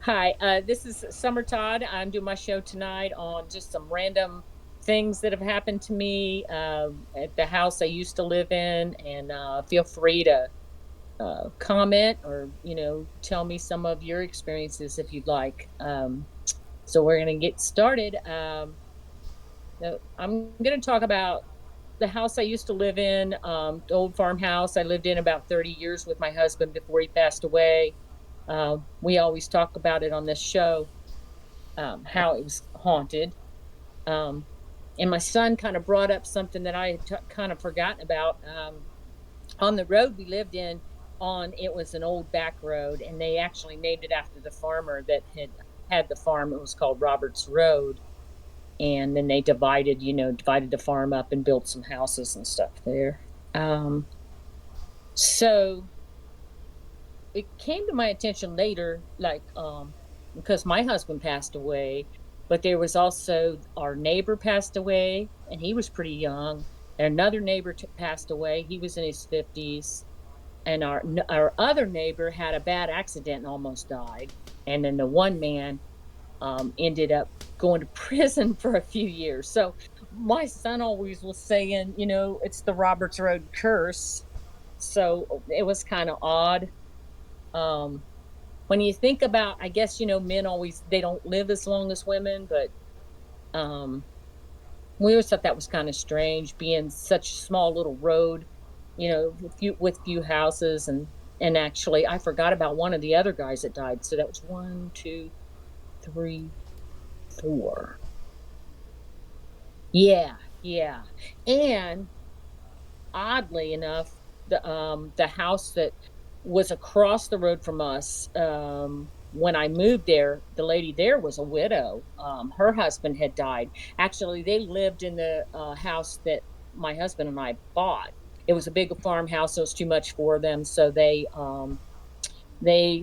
Hi, this is Summer Todd. I'm doing my show tonight on just some random things that have happened to me at the house I used to live in, and feel free to comment or tell me some of your experiences if you'd like. So we're gonna get started. I'm gonna talk about the house I used to live in, the old farmhouse I lived in about 30 years with my husband before he passed away. We always talk about it on this show, how it was haunted. Um, and my son kind of brought up something that I had kind of forgotten about. On the road we lived in, on it was an old back road, and they actually named it after the farmer that had the farm. It was called Robert's Road, and then they divided the farm up and built some houses and stuff there. So it came to my attention later, like, because my husband passed away, but there was also our neighbor passed away, and he was pretty young. And another neighbor passed away. He was in his 50s. And our other neighbor had a bad accident and almost died. And then the one man ended up going to prison for a few years. So my son always was saying, it's the Roberts Road curse. So it was kind of odd. Um, when you think about, I guess, men always, they don't live as long as women, but um we always thought that was kind of strange, being such a small little road, with few houses. And actually I forgot about one of the other guys that died. So that was one, two, three, four. Yeah, yeah. And oddly enough, the house that was across the road from us, when I moved there, the lady there was a widow. Her husband had died. Actually, they lived in the house that my husband and I bought. It was a big farmhouse, so it was too much for them. So they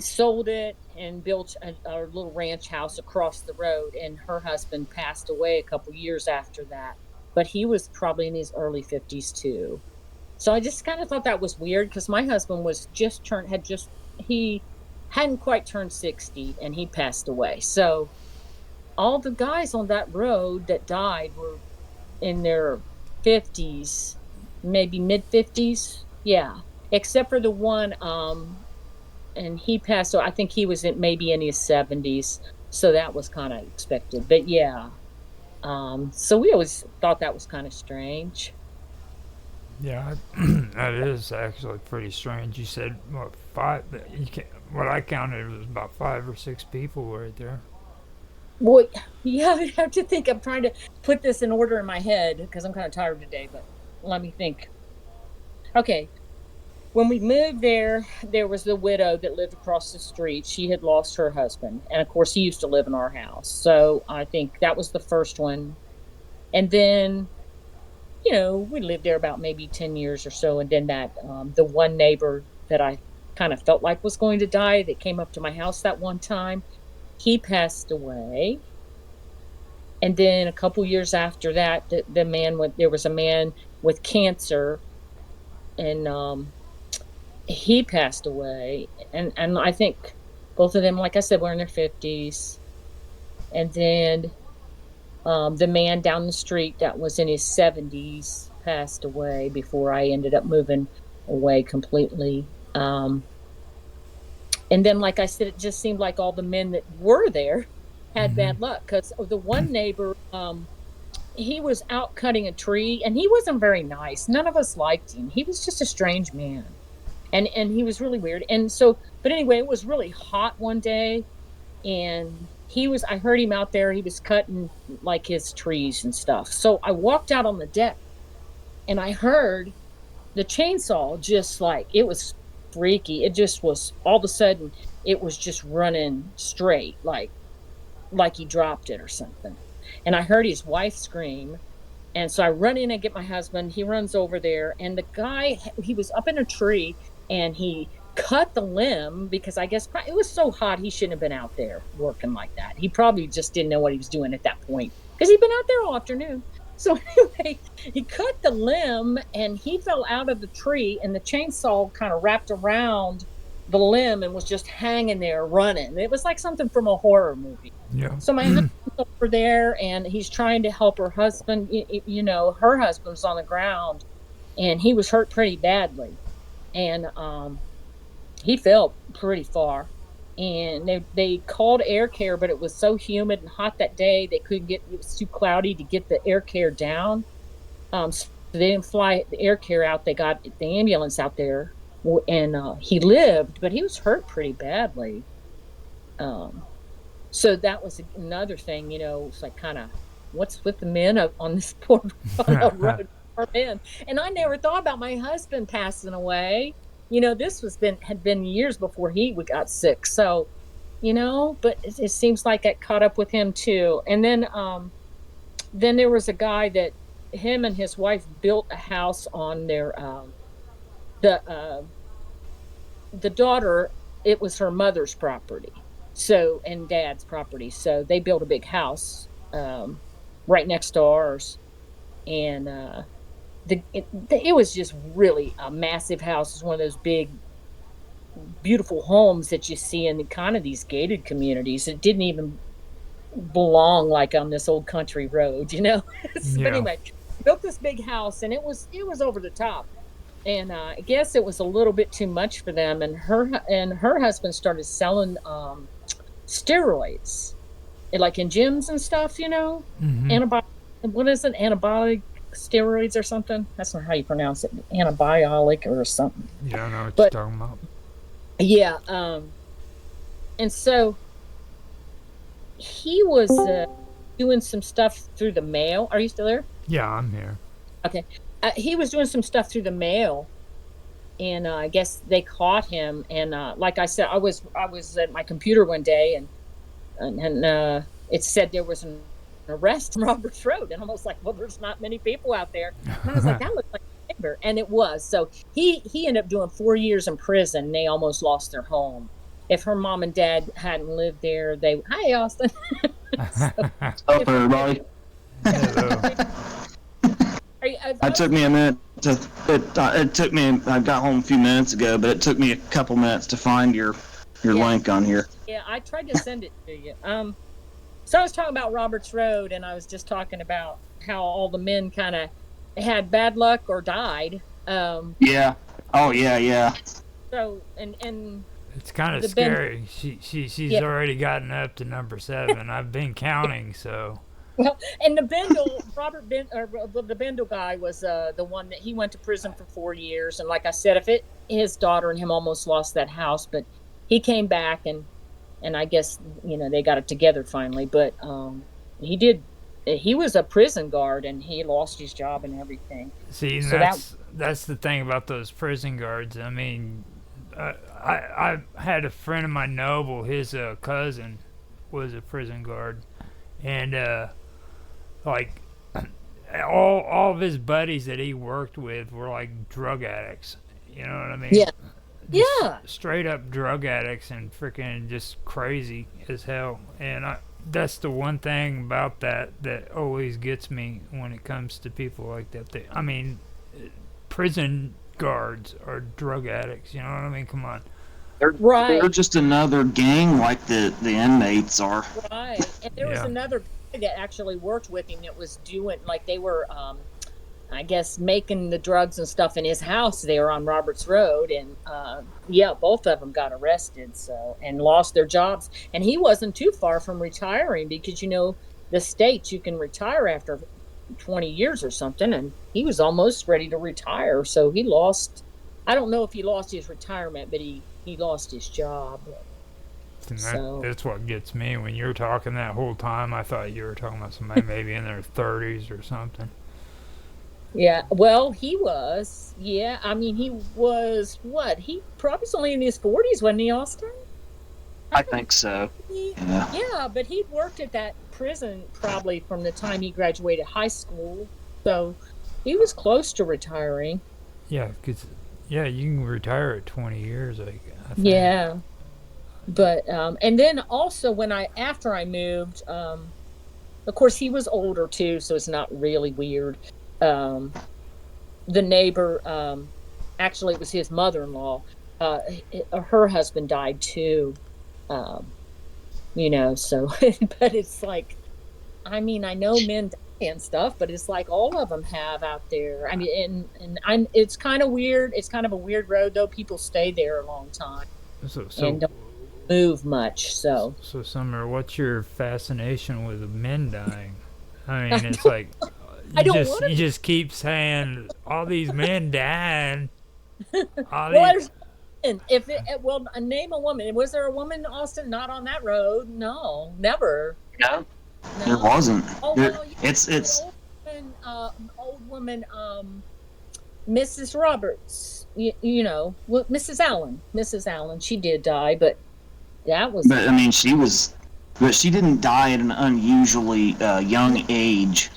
sold it and built a little ranch house across the road. And her husband passed away a couple years after that, but he was probably in his early 50s too. So I just kind of thought that was weird, because my husband was just turned had just he hadn't quite turned 60 and he passed away. So all the guys on that road that died were in their 50s, maybe mid 50s. Yeah. Except for the one, and he passed, so I think he was maybe in his 70s. So that was kind of expected. But yeah. So we always thought that was kind of strange. Yeah, that is actually pretty strange. You said what five? You can What I counted was about 5 or 6 people right there. Well, yeah, I have to think. I'm trying to put this in order in my head because I'm kind of tired today, but let me think. Okay. When we moved there, there was the widow that lived across the street. She had lost her husband. And of course, he used to live in our house. So I think that was the first one. And then, we lived there about maybe 10 years or so. And then the one neighbor that I kind of felt like was going to die, that came up to my house that one time, he passed away. And then a couple years after that, there was a man with cancer, and he passed away. And I think both of them, like I said, were in their 50s. And then the man down the street that was in his 70s passed away before I ended up moving away completely. And then, like I said, it just seemed like all the men that were there had Mm-hmm. bad luck, because the one neighbor, he was out cutting a tree, and he wasn't very nice. None of us liked him. He was just a strange man. And he was really weird. And so, but anyway, it was really hot one day, and I heard him out there. He was cutting like his trees and stuff. So I walked out on the deck, and I heard the chainsaw, just like, it was freaky. It just was, all of a sudden it was just running straight, like he dropped it or something. And I heard his wife scream. And so I run in and get my husband. He runs over there, and the guy, he was up in a tree, and he cut the limb, because I guess it was so hot he shouldn't have been out there working like that. He probably just didn't know what he was doing at that point, because he'd been out there all afternoon. So anyway, he cut the limb, and he fell out of the tree, and the chainsaw kind of wrapped around. the limb and was just hanging there running. It was like something from a horror movie. Yeah. So my husband's over there and he's trying to help her husband. Her husband was on the ground and he was hurt pretty badly. And he fell pretty far. And they called air care, but it was so humid and hot that day they couldn't get, it was too cloudy to get the air care down. So they didn't fly the air care out. They got the ambulance out there, and he lived, but he was hurt pretty badly. Um, so that was another thing, it's like kind of what's with the men on this poor road for men. And I never thought about my husband passing away. This had been years before he got sick. So, but it seems like it caught up with him too. And then there was a guy that him and his wife built a house on their the the daughter. It was her mother's property, so and dad's property. So they built a big house right next to ours, and it was just really a massive house. It's one of those big, beautiful homes that you see in kind of these gated communities. It didn't even belong like on this old country road. But Yeah. anyway, built this big house, and it was over the top. And I guess it was a little bit too much for them. And her husband started selling steroids, like in gyms and stuff. Mm-hmm. Antibiotic. What is it? Antibiotic steroids or something? That's not how you pronounce it. Antibiotic or something. Yeah, I know what But you're talking about. yeah, and so he was doing some stuff through the mail. Are you still there? Yeah, I'm here. Okay. He was doing some stuff through the mail, and I guess they caught him. And like I said, I was at my computer one day, and it said there was an arrest on Roberts Road, and I was like, well, there's not many people out there. And I was like, that looks like a neighbor, and it was. So he ended up doing 4 years in prison. And they almost lost their home. If her mom and dad hadn't lived there, hi Austin. So, Up, everybody. Hello. It took me a minute to. It took me. I got home a few minutes ago, but it took me a couple minutes to find your link on here. Yeah, I tried to send it to you. So I was talking about Roberts Road, and I was just talking about how all the men kind of had bad luck or died. Yeah. Oh yeah. So and It's kind of the Ben, scary. She's yeah. already gotten up to number 7. I've been counting, so Well, and the Bendel, the Bendel guy was the one that he went to prison for 4 years. And like I said, his daughter and him almost lost that house, but he came back and I guess, they got it together finally. But he was a prison guard and he lost his job and everything. see, So that's the thing about those prison guards. I mean, I had a friend of mine, Noble. His cousin was a prison guard, and like all of his buddies that he worked with were like drug addicts. You know what I mean? yeah, Just yeah, straight up drug addicts and freaking just crazy as hell. And that's the one thing about that always gets me when it comes to people like that. I mean, prison guards are drug addicts. You know what I mean? Come on. They're right, just another gang like the inmates are. right. And there was Yeah. another guy that actually worked with him that was doing, like, they were I guess making the drugs and stuff in his house there on Roberts Road, and yeah, both of them got arrested, so, and lost their jobs. And he wasn't too far from retiring because the states you can retire after 20 years or something, and he was almost ready to retire. So he lost. I don't know if he lost his retirement, but he lost his job. And So that's what gets me. When you're talking that whole time, I thought you were talking about somebody maybe in their 30s or something. yeah, well, he was. Yeah, I mean, he was what? He probably was only in his 40s, wasn't he, Austin? I I think think so. he, Yeah. yeah, but he'd worked at that prison probably from the time he graduated high school. So he was close to retiring. Yeah, because yeah, you can retire at 20 years. I think. Yeah. But and then also after I moved, of course he was older too, so it's not really weird. Um, the neighbor, actually it was his mother-in-law. uh, her husband died too. Um, so but it's like, I mean, I know men die and stuff, but it's like all of them have out there. I mean, and it's kind of weird. It's kind of a weird road though. People stay there a long time So, and so, don't move much. So so, Summer, what's your fascination with men dying? I I mean, it's don't, like I don't want you just keep saying all these men dying. to. All Well, these. there's and if well, name a woman. Was there a woman, Austin, not on that road? No, never. No, there No. wasn't. Oh There, well, yeah, an it's old woman, Mrs. Roberts. Well, Mrs. Allen. She did die, but that was but I mean but she didn't die at an unusually young age.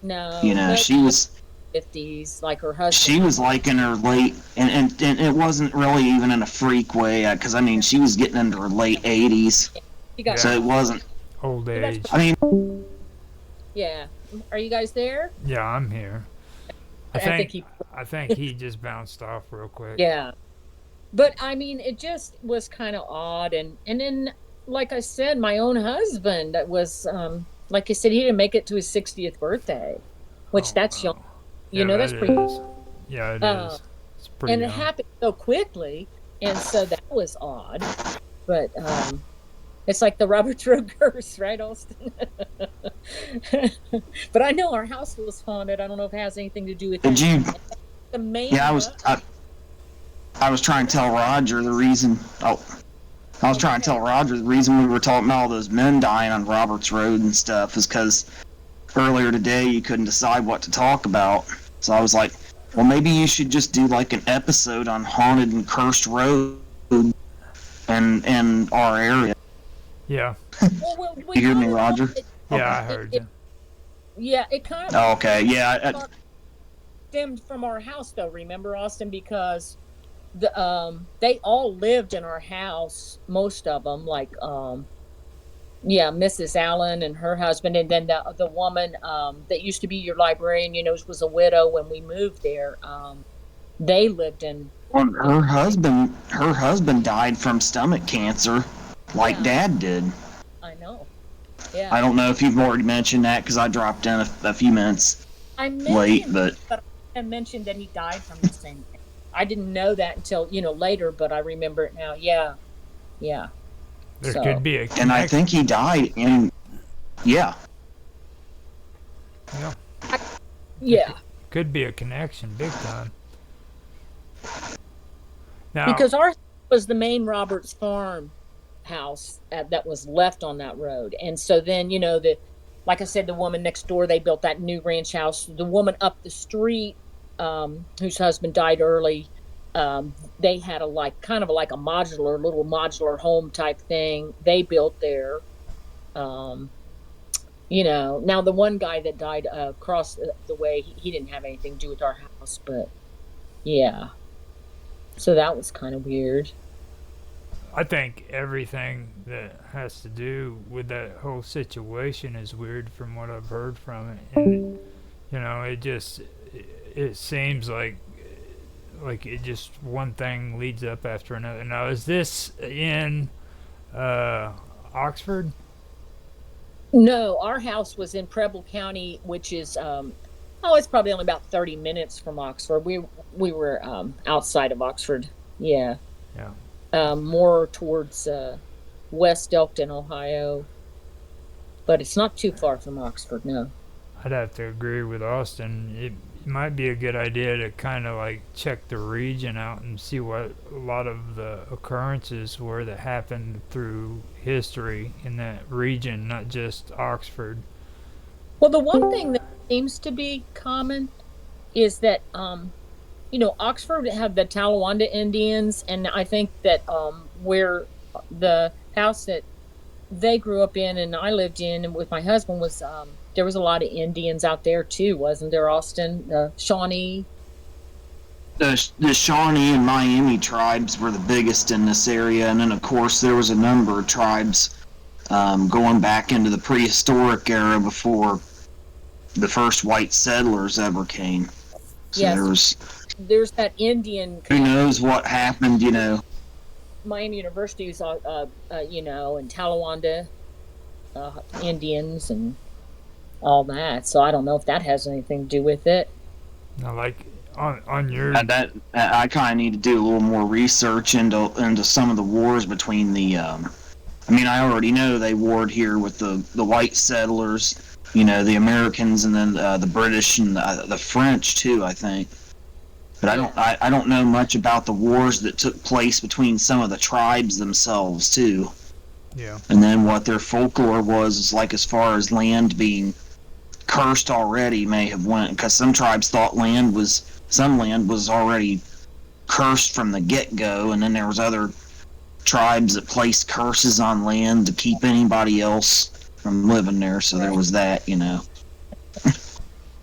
no, no, She was 50s, like her husband. she was like in her late, and it wasn't really even in a freak way, because I mean she was getting into her late 80s, She got so it wasn't. Old that's age. I mean, yeah. Are you guys there? Yeah, I'm here. I I think think he. I think he just bounced off real quick. Yeah. But I mean, it just was kind of odd, and then, like I said, my own husband was, like I said, he didn't make it to his 60th birthday, which Oh that's young. wow. Yeah, That's that pretty. is. Yeah, it Uh, is. It's pretty and it young. happened so quickly, and so that was odd. But it's like the Roberts Road curse, right, Austin? But I know our house was haunted. I don't know if it has anything to do with did that. you? The main Yeah, I was trying to tell Roger the reason. Oh, I was trying to tell Roger the reason we were talking about all those men dying on Roberts Road and stuff is because earlier today you couldn't decide what to talk about. So I was like, well, maybe you should just do like an episode on haunted and cursed roads in our area. Yeah. Well, You hear me, Roger? Yeah, I heard you. Yeah, it kind of Oh, okay. Yeah. stemmed from our house, though. Remember, Austin, because they all lived in our house, most of them, like yeah, Mrs. Allen and her husband, and then the woman that used to be your librarian, was a widow when we moved there. They lived in. Her husband died from stomach cancer, like Yeah. Dad did. I know. Yeah, I don't know if you've already mentioned that because I dropped in a few minutes I late, mentioned, but I mentioned that he died from the same thing. I didn't know that until later, but I remember it now. Yeah, yeah. There So could be a and connection. I think he died in yeah. Yeah. yeah, Could be a connection, big time. Now, because our was the main Roberts Farm house that was left on that road, and so then like I said, the woman next door, they built that new ranch house. The woman up the street, whose husband died early, they had kind of like a little modular home type thing they built there. Um, now the one guy that died across the way, he didn't have anything to do with our house, but yeah. So that was kind of weird. I think everything that has to do with that whole situation is weird from what I've heard from it. And, it seems like it just one thing leads up after another. Now, is this in Oxford? No, our house was in Preble County, which is it's probably only about 30 minutes from Oxford. We were outside of Oxford. Yeah. Yeah. More towards West Elkton, Ohio. But it's not too far from Oxford, no. I'd have to agree with Austin. It might be a good idea to kind of like check the region out and see what a lot of the occurrences were that happened through history in that region, not just Oxford. Well, the one thing that seems to be common is that Oxford had the Talawanda Indians, and I think that where the house that they grew up in and I lived in and with my husband was there was a lot of Indians out there too, wasn't there, Austin? The Shawnee. The Shawnee and Miami tribes were the biggest in this area, and then of course there was a number of tribes going back into the prehistoric era before the first white settlers ever came. So Yes. There's that Indian. Who knows what happened, Miami University is, and Talawanda Indians and all that. So I don't know if that has anything to do with it. Now, like on your That I kind of need to do a little more research into some of the wars between the. I mean, I already know they warred here with the white settlers, the Americans, and then the British and the French too. I think, but I don't know much about the wars that took place between some of the tribes themselves too. yeah. And then what their folklore was like as far as land being cursed already may have went, because some tribes thought some land was already cursed from the get-go, and then there was other tribes that placed curses on land to keep anybody else from living there, so there was that.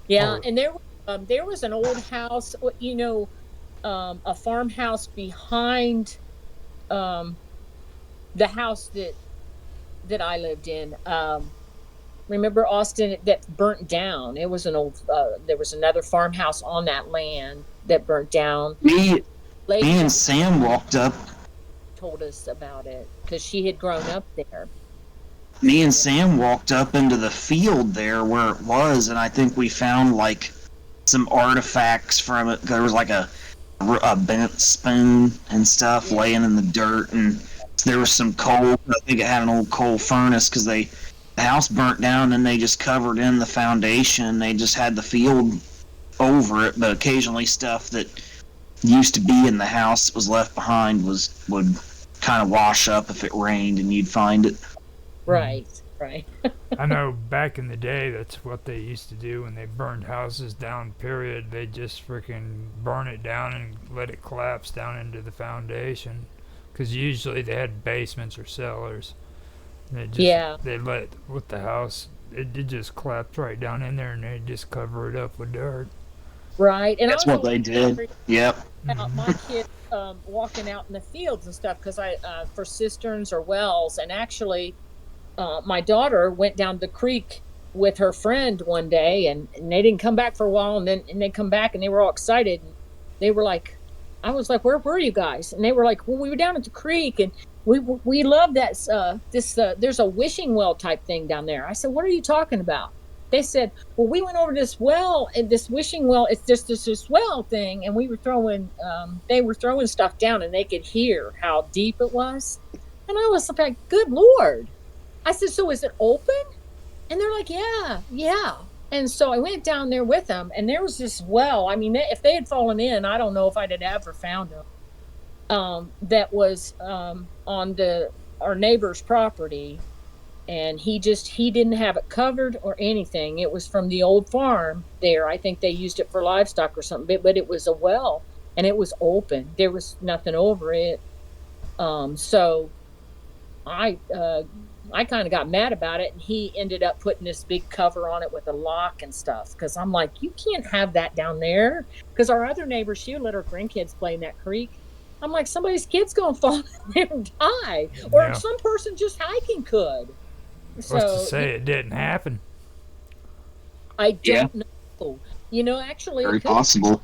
Yeah, Oh, and there was an old house, a farmhouse behind um, the house that I lived in. Remember Austin that burnt down? It was an old. There was another farmhouse on that land that burnt down. Me, Lady me and that Sam walked up. told us about it because she had grown up there. Me and Sam walked up into the field there where it was, and I think we found like some artifacts from it. There was like a bent spoon and stuff Yeah, laying in the dirt, and there was some coal. I think it had an old coal furnace because the house burnt down and they just covered in the foundation. They just had the field over it, but occasionally stuff that used to be in the house that was left behind would kind of wash up if it rained, and you'd find it. mm. right, right. I know back in the day, that's what they used to do when they burned houses down. Period. They just freaking burn it down and let it collapse down into the foundation. Because usually they had basements or cellars. Yeah, They let with the house. It just collapsed right down in there, and they just cover it up with dirt. right. And I That's was what always they did. worried Yep. about Hmm. my kids walking out in the fields and stuff because I for cisterns or wells. And actually, my daughter went down the creek with her friend one day, and they didn't come back for a while, and they come back and they were all excited, and they were like, I was like, where were you guys? And they were like, well, we were down at the creek, and we love that this there's a wishing well type thing down there. I said, what are you talking about? They said, well, we went over this well, and this wishing well, it's just this well thing, and we were throwing they were throwing stuff down, and they could hear how deep it was. And I was like, good lord. I said, so is it open? And they're like, yeah, yeah. And so I went down there with them, and there was this well. I mean, if they had fallen in, I don't know if I'd have ever found them. That was on the our neighbor's property, and he didn't have it covered or anything. It was from the old farm there. I think they used it for livestock or something, but it was a well, and it was open. There was nothing over it. So I uh I kind of got mad about it, and he ended up putting this big cover on it with a lock and stuff because I'm like, you can't have that down there, because our other neighbor, she would let her grandkids play in that creek. I'm like, somebody's kid's gonna fall in there and die, or Yeah. some person just hiking could. What's to So say it didn't happen? I Yeah. don't know. Actually, it Very could. possible.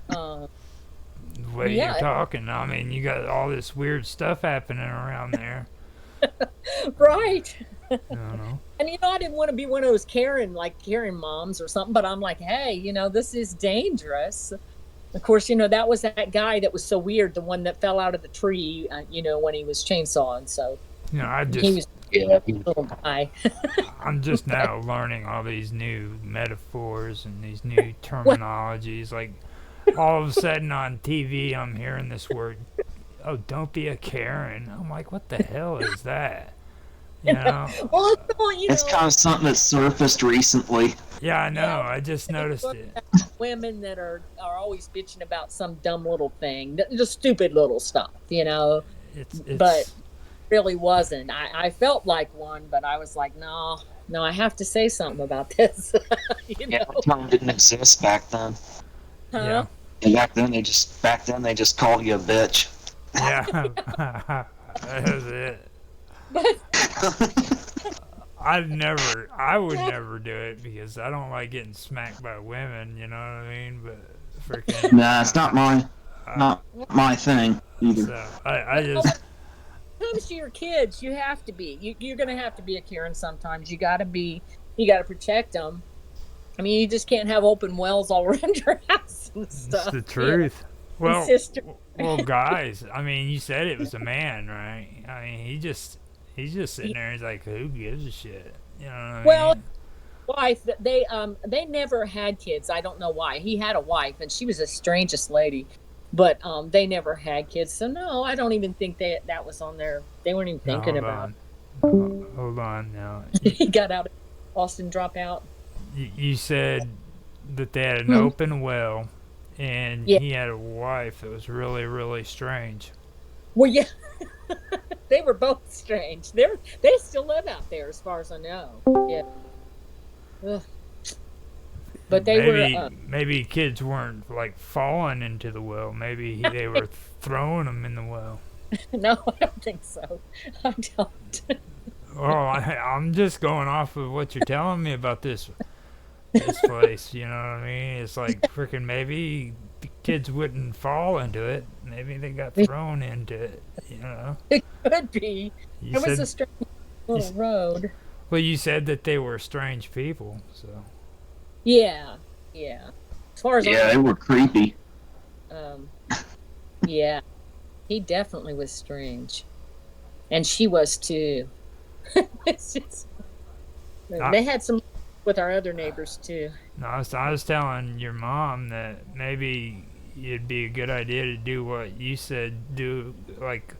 The way you're Yeah, talking, I mean, you got all this weird stuff happening around there. right. You know. And I didn't want to be one of those Karen moms or something, but I'm like, hey, this is dangerous. Of course, that was that guy that was so weird, the one that fell out of the tree, when he was chainsawing. So he was Yeah. a little guy. I'm just now learning all these new metaphors and these new Well, terminologies. Like all of a sudden on TV, I'm hearing this word. Oh, don't be a Karen. I'm like, what the hell is that? You know? well, it's all, It's kind of something that surfaced recently. Yeah, I know. yeah, I just noticed Facebook it. about women that are always bitching about some dumb little thing, just stupid little stuff. But It's really wasn't. I felt like one, but I was like, no, no, I have to say something about this. you Yeah, know, the term didn't exist back then. huh? yeah, And back then they just called you a bitch. yeah. That's it. But I would never do it because I don't like getting smacked by women. You know what I mean? But freaking, Nah, it's not mine. not my thing either. So I Well, when just it comes to your kids, you have to be. You're going to have to be a Karen sometimes. You got to be. You got to protect them. I mean, you just can't have open wells all around your house and it's stuff. the You know, truth. and Well, sister. well, guys. I mean, you said it was a man, right? I mean, he's just sitting there. He's like, who gives a shit? You know what I Well, mean? wife. They never had kids. I don't know why. He had a wife, and she was the strangest lady. But they never had kids. So no, I don't even think that was on there. They weren't even Now thinking hold about. on, hold on. Now He got out of Austin dropout. you said that they had an Hmm. open well, and Yeah. he had a wife that was really really strange. Well, yeah. They were both strange. They still live out there, as far as I know. Yeah. Ugh. But they were. Maybe kids weren't like falling into the well. Maybe they were throwing them in the well. No, I don't think so. I don't. Well, I'm just going off of what you're telling me about this place. You know what I mean? It's like freaking maybe the kids wouldn't fall into it. Maybe they got thrown into it. You know? It could be. You It was a said strange you, little road. well, you said that they were strange people. So Yeah, yeah. As far as Yeah, I they were creepy. know, yeah, he definitely was strange, and she was too. It's just I, they had some with our other neighbors too. no, I was telling your mom that maybe it'd be a good idea to do what you said. Do like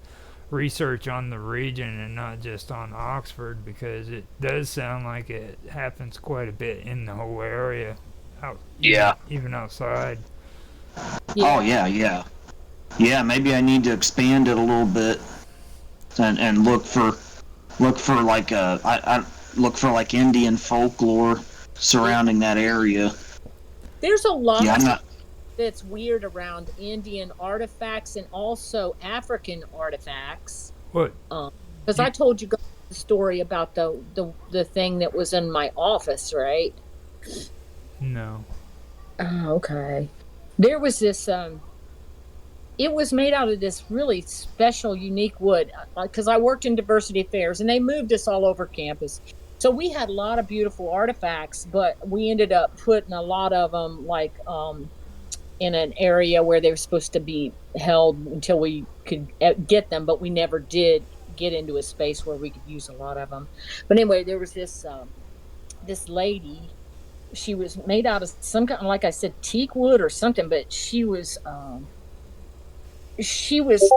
research on the region and not just on Oxford because it does sound like it happens quite a bit in the whole area, out Yeah. even outside. Oh Yeah, yeah, yeah, yeah. Maybe I need to expand it a little bit and look for like I look for like Indian folklore surrounding that area. there's a lot Yeah, I'm not. that's weird around Indian artifacts and also African artifacts. What? Because I told you guys the story about the thing that was in my office, right? No. Oh, okay. There was this. It was made out of this really special, unique wood. Because I worked in diversity affairs, and they moved us all over campus. So we had a lot of beautiful artifacts, but we ended up putting a lot of them like in an area where they were supposed to be held until we could get them, but we never did get into a space where we could use a lot of them. But anyway, there was this lady. She was made out of some kind, like I said, teak wood or something, but she was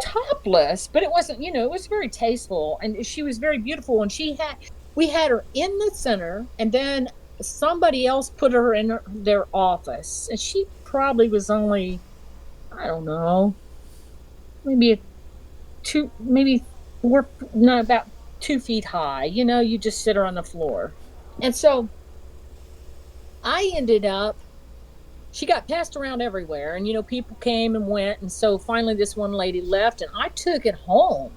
topless, but it wasn't, it was very tasteful, and she was very beautiful, and we had her in the center, and then somebody else put her in their office, and she probably was only, I don't know, maybe maybe four, no, about 2 feet high. You just sit her on the floor. And so I ended up, she got passed around everywhere, and people came and went, and so finally this one lady left, and I took it home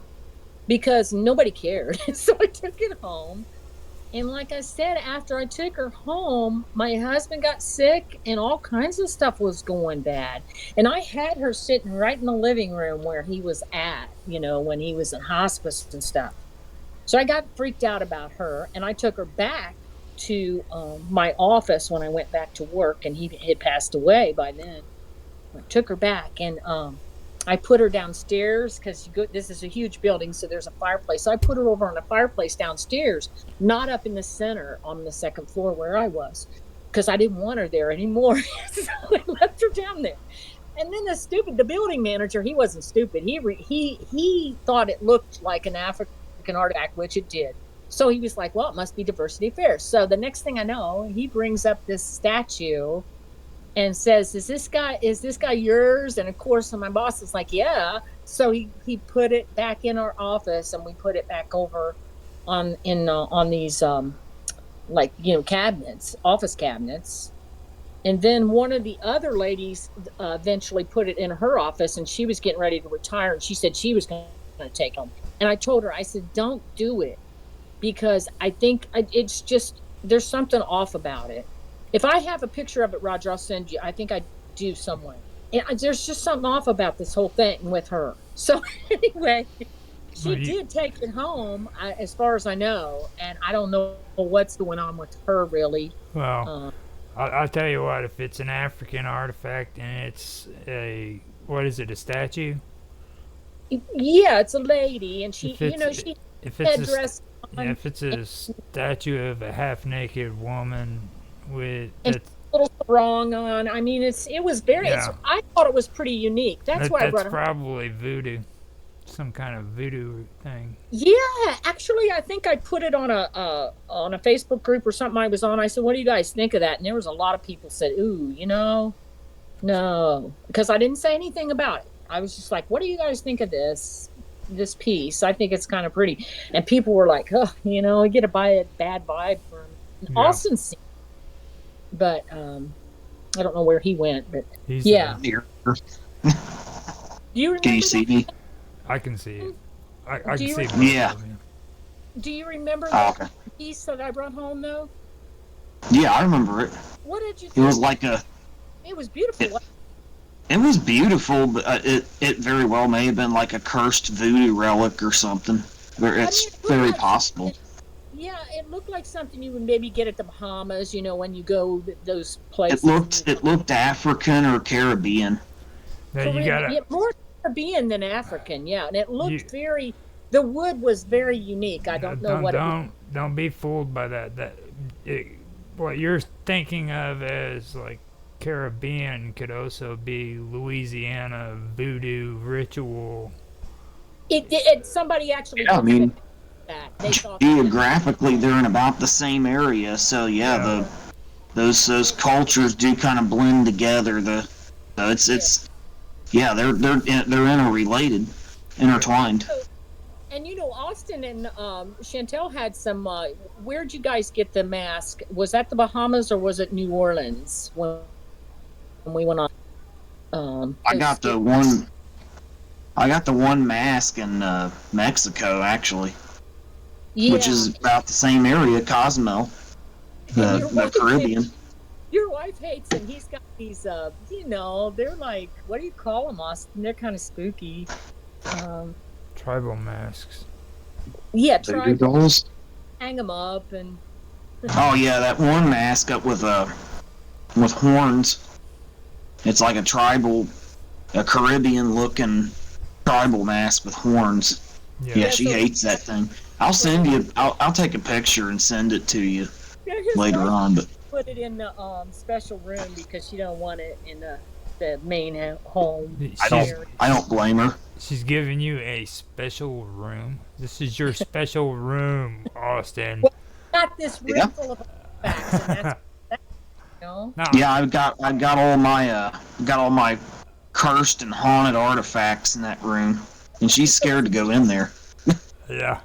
because nobody cared. So I took it home, and like I said, after I took her home, my husband got sick, and all kinds of stuff was going bad, and I had her sitting right in the living room where he was at, when he was in hospice and stuff. So I got freaked out about her, and I took her back to my office when I went back to work, and he had passed away by then. I took her back, and I put her downstairs because this is a huge building, so there's a fireplace. So I put her over on a fireplace downstairs, not up in the center on the second floor where I was, because I didn't want her there anymore. So I left her down there. And then the building manager, he wasn't stupid. He thought it looked like an African artifact, which it did. So he was like, well, it must be diversity affairs. So the next thing I know, he brings up this statue and says, is this guy yours? And of course, my boss is like, yeah. So he put it back in our office, and we put it back over on these cabinets, office cabinets. And then one of the other ladies eventually put it in her office, and she was getting ready to retire, and she said she was going to take them. And I told her, I said, don't do it, because I think it's just, there's something off about it. If I have a picture of it, Roger, I'll send you. I think I do somewhere. there's just something off about this whole thing with her. So anyway, Well, she did take it home, as far as I know, and I don't know what's going on with her really. well, Um, I'll tell you what. If it's an African artifact and it's a what is it? A statue? yeah, it's a lady, and If it's she if it's had a dress yeah, on, if it's a statue of a half-naked woman with and that's a little sarong on. I mean, it was very. yeah, I thought it was pretty unique. That's why I that's brought it home. probably voodoo, some kind of voodoo thing. Yeah, actually, I think I put it on a Facebook group or something I was on. I said, "What do you guys think of that?" And there was a lot of people said, "Ooh, no," because I didn't say anything about it. I was just like, "What do you guys think of this piece? I think it's kind of pretty." And people were like, "Oh, I get a bad vibe from Yeah, Austin, but I don't know where he went, but he's yeah." Here. Do you Can you remember see that? me? I can see it. I Do can you see both Yeah. of you. do you remember Oh, that okay. piece that I brought home though? Yeah, I remember it. What did you It was think? like a. It was beautiful. It was beautiful, but it very well may have been like a cursed voodoo relic or something. It's It looked very like possible. yeah, it looked like something you would maybe get at the Bahamas, when you go those It places. looked African or Caribbean. Now you Caribbean, gotta yeah, more Caribbean than African, yeah, and it you looked the wood was very unique. I don't know don't what it was. don't be fooled by that. It, what you're thinking of as like Caribbean could also be Louisiana voodoo ritual. Somebody actually Yeah, I did say mean, that. They thought that. geographically they're in about the same area, so yeah, Yeah, the Yeah, those cultures do kind of blend together. So yeah. it's yeah, they're interrelated, yeah. intertwined. So, and Austin and Chantel had some. Where'd you guys get the mask? Was that the Bahamas or was it New Orleans when we went on? I 'Cause got the one. I got the one mask in Mexico actually, which yeah, is about the same area, Cozumel, and the Caribbean. your wife hates him. He's got these. They're like, what do you call them, Austin? They're kind of spooky. Um, Tribal masks. yeah, Voodoo try dolls. hang them up and Oh yeah, that one mask up with horns. It's like a Caribbean looking tribal mask with horns. Yeah. Yeah, yeah. she So hates that thing. I'll send you. I'll take a picture and send it to you his later wife on. But put it in the special room because she don't want it in the main home She's area. I don't blame her. she's giving you a special room. This is your special room, Austin. Well, got this Yeah. room full of facts, and that's No, Yeah, I've got all my cursed and haunted artifacts in that room, and she's scared to go in there. yeah.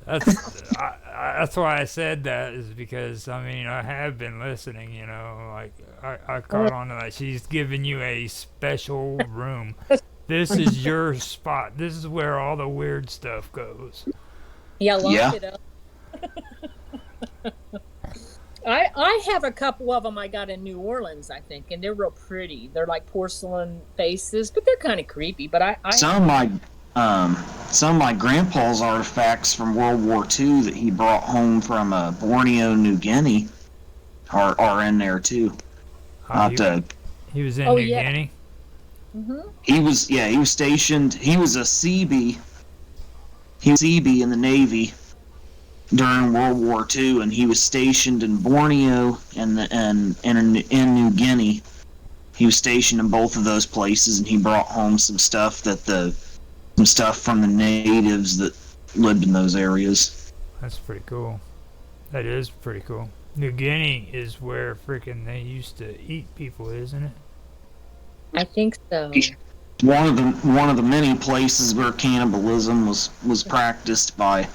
That's why I said that is because I mean I have been listening. Like I caught on to that. She's giving you a special room. This is your spot. This is where all the weird stuff goes. yeah, lock Yeah. it up. I have a couple of them I got in New Orleans, I think, and they're real pretty. They're like porcelain faces, but they're kind of creepy. But I Some of my grandpa's artifacts from World War II that he brought home from Borneo, New Guinea, are in there too. Uh, Not he was in oh New yeah, Guinea. he was stationed. He was a Seabee. He was Seabee in the Navy during World War II, and he was stationed in Borneo and in New Guinea. He was stationed in both of those places, and he brought home some stuff from the natives that lived in those areas. That's pretty cool. That is pretty cool. New Guinea is where freaking they used to eat people, isn't it? I think so. One of the many places where cannibalism was practiced by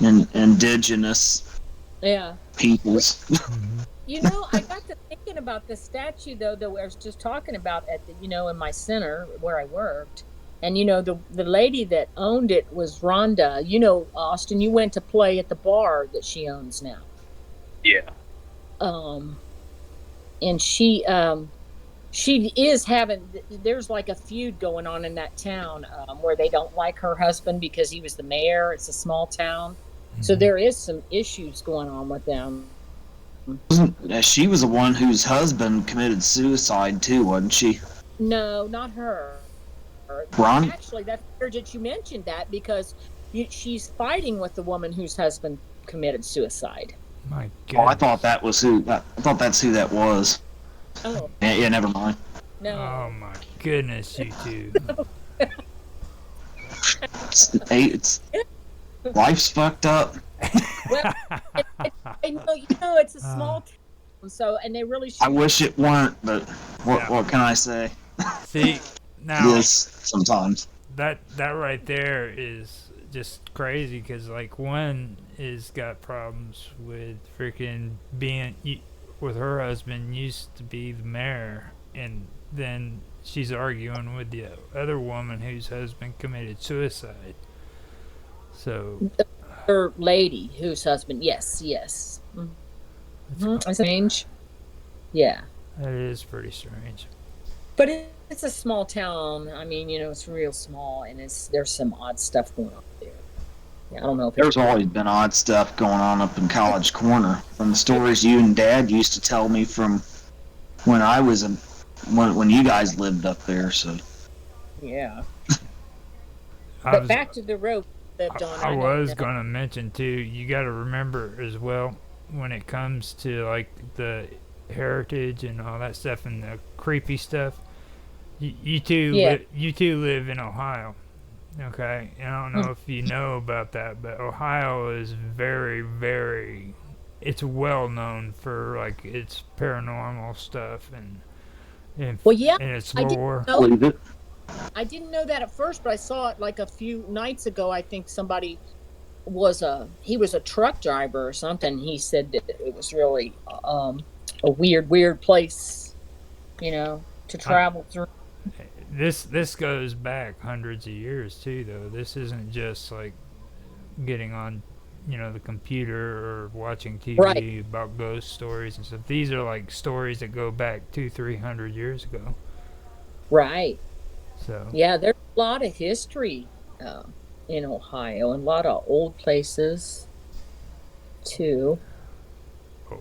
indigenous Yeah. peoples. I got to thinking about the statue though that I was just talking about at the in my center where I worked. And the lady that owned it was Rhonda. Austin, you went to play at the bar that she owns now. Yeah. And she she is having, there's like a feud going on in that town, where they don't like her husband because he was the mayor. It's a small town. So Mhm. there is some issues going on with them. She was the one whose husband committed suicide too, wasn't she? No, not her. Ron? Actually, that's weird that you mentioned that, because she's fighting with the woman whose husband committed suicide. My Oh, I goodness. thought that was who. I thought that's who that was. Oh, Yeah, never mind. Oh no. my goodness, you two. It's life's fucked up. Well, it's a small town, so, and they really I should. wish it weren't, but Yeah. what can I say? See, It now is sometimes. that right there is just crazy because like one is got problems with freaking being with her husband used to be the mayor, and then she's arguing with the other woman whose husband committed suicide. So Her lady whose husband, yes, yes. It's strange. Yeah. that is pretty strange. But it's a small town. I mean, it's real small, and there's some odd stuff going on there. Yeah, I don't know if it's There's always been odd stuff going on up in College Corner. From the stories you and Dad used to tell me from when I was when you guys lived up there. So yeah. I But was back to the road lived on. I know was that. gonna mention too. You got to remember as well when it comes to like the heritage and all that stuff and the creepy stuff. You two Yeah. you two live in Ohio, okay? And I don't know if you know about that, but Ohio is very it's well known for like its paranormal stuff and, Well, yeah, and its I didn't lore. know. believe it. I didn't know that at first, but I saw it like a few nights ago. I think somebody he was a truck driver or something. He said that it was really a weird place, to I, travel through. this goes back hundreds of years too, though. This isn't just like getting on, the computer or watching Right, TV about ghost stories and stuff. These are like stories that go back 200-300 years ago. right. So Yeah, there's a lot of history uh, in Ohio, and a lot of old places too. oh.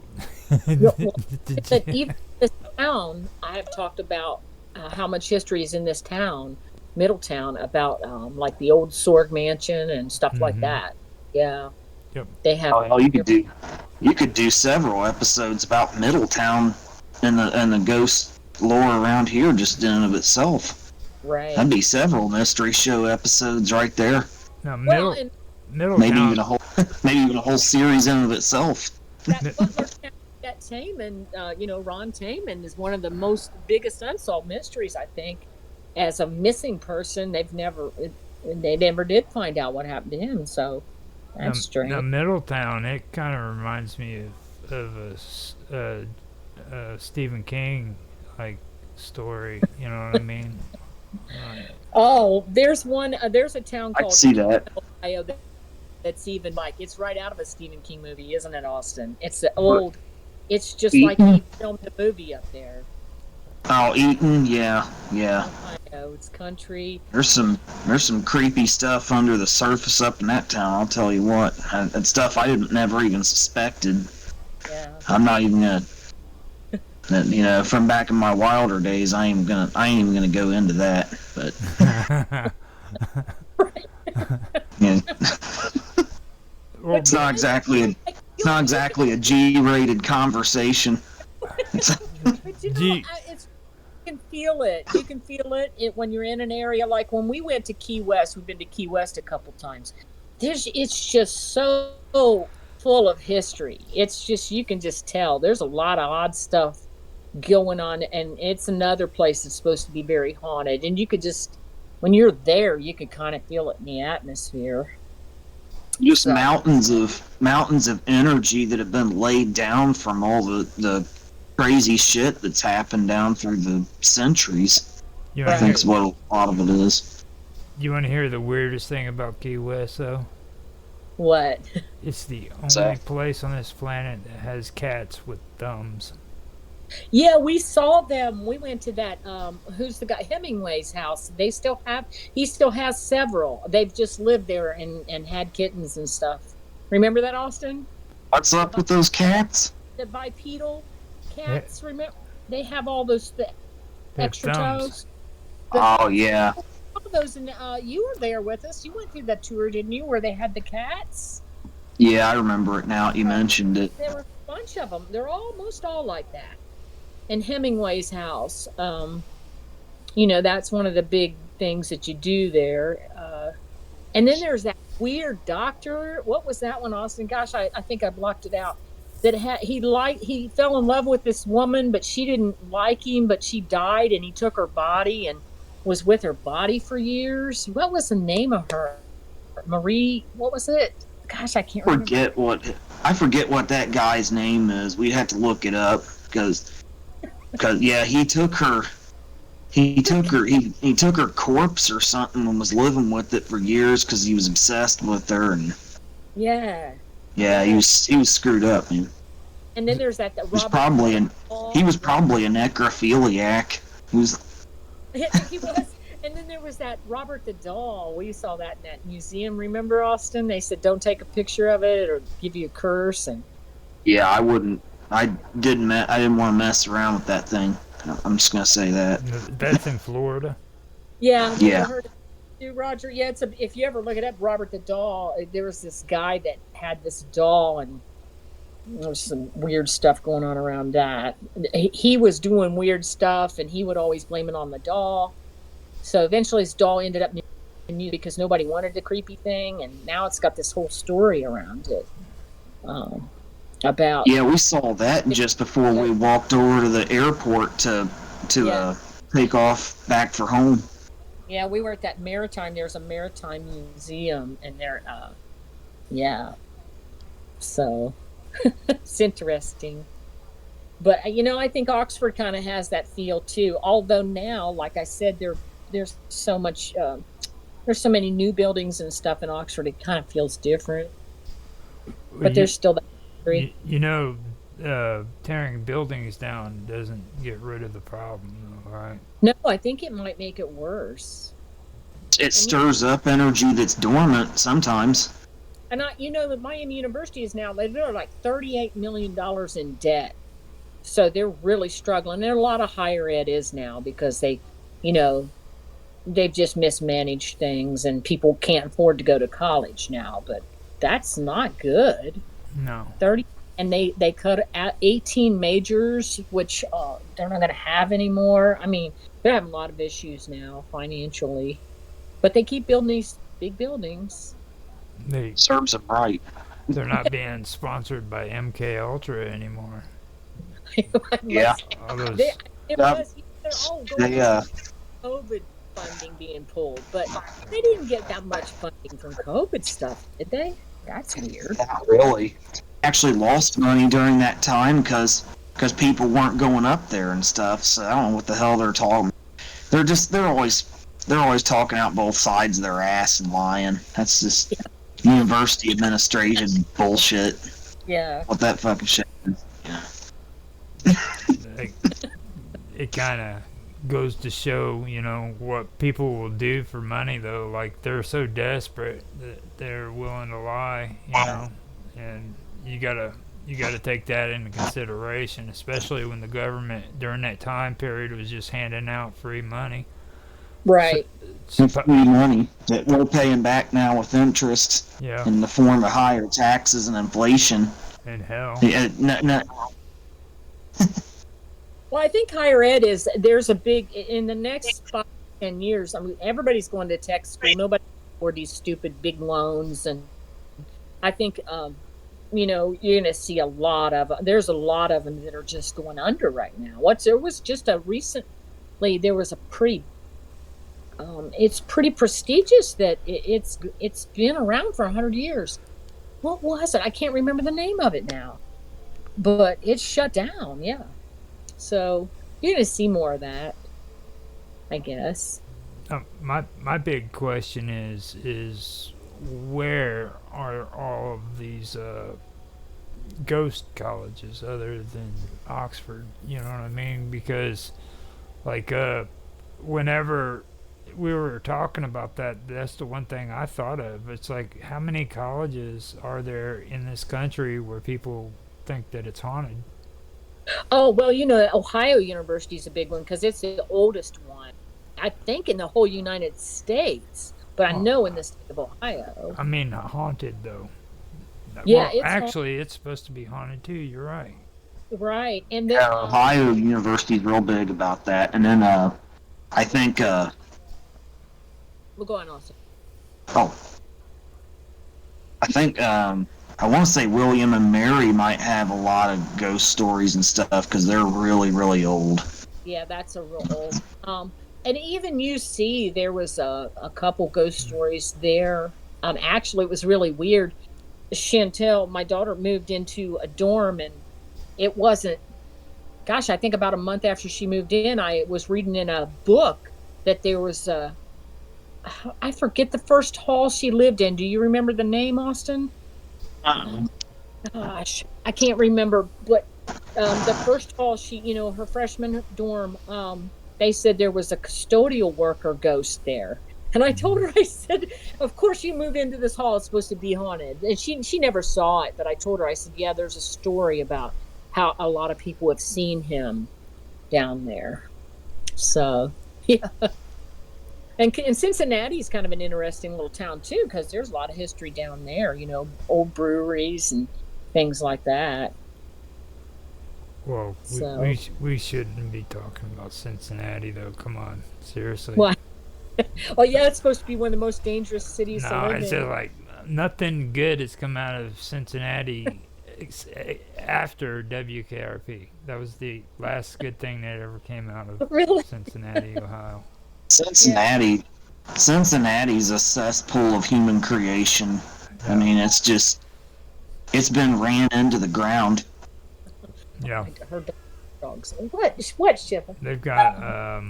Yeah, well, Did but you- even this town, I have talked about how much history is in this town, Middletown, about like the old Sorg Mansion and stuff like Mhm. that. Yeah, Yep. they have. Oh, hell, you could do several episodes about Middletown and the ghost lore around here just in and of itself. Right. That'd be several mystery show episodes right there. Now Well, and Maybe Middletown. even a whole maybe even a whole series in and of itself. that Mi- Butler County, that Taman, Ron Taman is one of the most biggest unsolved mysteries. I think, as a missing person, they never did find out what happened to him. So now, that's now strange. Middletown, it kind of reminds me of a Stephen King like story. You know what I mean? Oh, there's a town I can called see that. Ohio that's even like, it's right out of a Stephen King movie, isn't it, Austin? It's the old. It's just like Eaton? he filmed the movie up there. Oh, Eaton, yeah. Ohio, it's country. There's some creepy stuff under the surface up in that town. I'll tell you what, and stuff I didn't never even suspected. Yeah. I'm not even gonna. From back in my wilder days, I ain't even gonna go into that. But yeah, Well, it's not exactly a G-rated conversation. But Gee. it's, you can feel it. You can feel it when you're in an area like when we went to Key West. We've been to Key West a couple times. It's just so full of history. It's just, you can just tell there's a lot of odd stuff going on, and it's another place that's supposed to be very haunted. And you could just, when you're there, you could kind of feel it in the atmosphere. Just So, mountains of energy that have been laid down from all the crazy shit that's happened down through the centuries. you I want to think hear, is what a lot of it is. the weirdest thing about Key West though? what? It's the So- only place on this planet that has cats with thumbs. Yeah, we saw them. We went to that who's the guy Hemingway's house. They still have he still has several. They've just lived there and had kittens and stuff. Remember that, Austin? What's The up bi- with those cats? the bipedal They, cats, remember? They have all those they have extra thumbs. toes. The Oh thumbs. yeah, All those and you were there with us. You went through that tour, didn't you? Where they had the cats. yeah, I remember it now. You Uh, mentioned it. there were a bunch of them. They're almost all like that. In Hemingway's house, that's one of the big things that you do there. And then there's that weird doctor. What was that one, Austin? Gosh, I think I blocked it out. That he fell in love with this woman, but she didn't like him. But she died, and he took her body and was with her body for years. What was the name of her? Marie. What was it? Gosh, I can't remember. I forget what that guy's name is. We'd have to look it up because yeah, he took her corpse or something and was living with it for years because he was obsessed with her, and Yeah, yeah, yeah. he was screwed up, man. And then there's that He was Robert probably an Hall. he was probably a necrophiliac. He was He was. And then there was that Robert the doll. We saw that in that museum. Remember, Austin? They said don't take a picture of it or give you a curse. And yeah, I wouldn't. I didn't want to mess around with that thing. I'm just gonna say that. That's in Florida. yeah, have you ever Yeah. heard of it, Roger? Yeah, if you ever look it up, Robert the doll. There was this guy that had this doll, and there was some weird stuff going on around that. He was doing weird stuff, and he would always blame it on the doll. So eventually, his doll ended up new because nobody wanted the creepy thing, and now it's got this whole story around it um, about Yeah, we saw that just before we walked over to the airport to yeah, take off back for home. yeah. We were at that maritime. There's a maritime museum, and there, yeah. So it's interesting. But I think Oxford kind of has that feel too. Although now, like I said, there's so much. There's so many new buildings and stuff in Oxford. It kind of feels different, Well, but there's still that history. tearing buildings down doesn't get rid of the problem, though, right? No, I think it might make it worse. It And stirs up energy that's dormant sometimes. that Miami University is now they're like $38 million in debt, so they're really struggling. There a lot of higher ed is now because you know, they've just mismanaged things, and people can't afford to go to college now. But that's not good. No. 30, and they cut out 18 majors, which they're not going to have anymore. I mean, they're having a lot of issues now financially, but they keep building these big buildings. They Serves them right. they're not being sponsored by MK Ultra anymore. It Yeah. must, All they, those it Uh, must, they're all going they through COVID funding being pulled, but they didn't get that much funding from COVID stuff, did they? That's weird. not really actually lost money during that time because people weren't going up there and stuff. So I don't know what the hell they're talking. They're always talking out both sides of their ass and lying. That's just university administration bullshit. Yeah. What that fucking shit is. Yeah. like, it kind of goes to show, what people will do for money, though. Like, they're so desperate that they're willing to lie, and you gotta take that into consideration, especially when the government during that time period was just handing out free money. So, Right. Free money that we're paying back now with interest yeah, in the form of higher taxes and inflation. and hell, Yeah, Well, I think higher ed there's a big in the next 5 10 years. I mean, everybody's going to tech school. Nobody can afford these stupid big loans, and I think you're going to see a lot of. There's a lot of them that are just going under right now. There was just a recently there was a pretty. It's pretty prestigious that it's been around for 100 years. What was it? I can't remember the name of it now, but it's shut down. Yeah. So you're going to see more of that, I guess. my big question is where are all of these ghost colleges other than Oxford. You know what I mean? Because like whenever we were talking about that, that's the one thing I thought of. It's like, how many colleges are there in this country where people think that it's haunted? Oh, well, Ohio University is a big one because it's the oldest one, I think, in the whole United States, but I Well, know in the state of Ohio. I mean, haunted though. Yeah, Well, it's actually, it's supposed to be haunted too. You're right. right. And then, Yeah, Ohio University's real big about that. And then I think we'll go on also. oh, I think I want to say William and Mary might have a lot of ghost stories and stuff because they're really really old. Yeah, that's a real old. And even UC, there was a couple ghost stories there. Actually, it was really weird. Chantel, my daughter, moved into a dorm, and it wasn't. Gosh, I think about a month after she moved in, I was reading in a book that there was a. I forget the first hall she lived in. Do you remember the name, Austin? Uh-uh. Gosh, I can't remember, but the first hall her freshman dorm, they said there was a custodial worker ghost there. And I told her, I said, of course you moved into this hall, it's supposed to be haunted. And she never saw it, but I told her, I said, yeah, there's a story about how a lot of people have seen him down there. So, yeah. And Cincinnati's kind of an interesting little town too, because there's a lot of history down there, old breweries and things like that. Well, So, we shouldn't be talking about Cincinnati though. Come on, seriously. well, well, yeah, it's supposed to be one of the most dangerous cities to No, live it's in. just like nothing good has come out of Cincinnati after WKRP. That was the last good thing that ever came out of Really? Cincinnati, Ohio. Yeah. Cincinnati, Cincinnati's a cesspool of human creation. I Yeah, mean, it's been ran into the ground. yeah. Her dogs. What, Shipper? They've got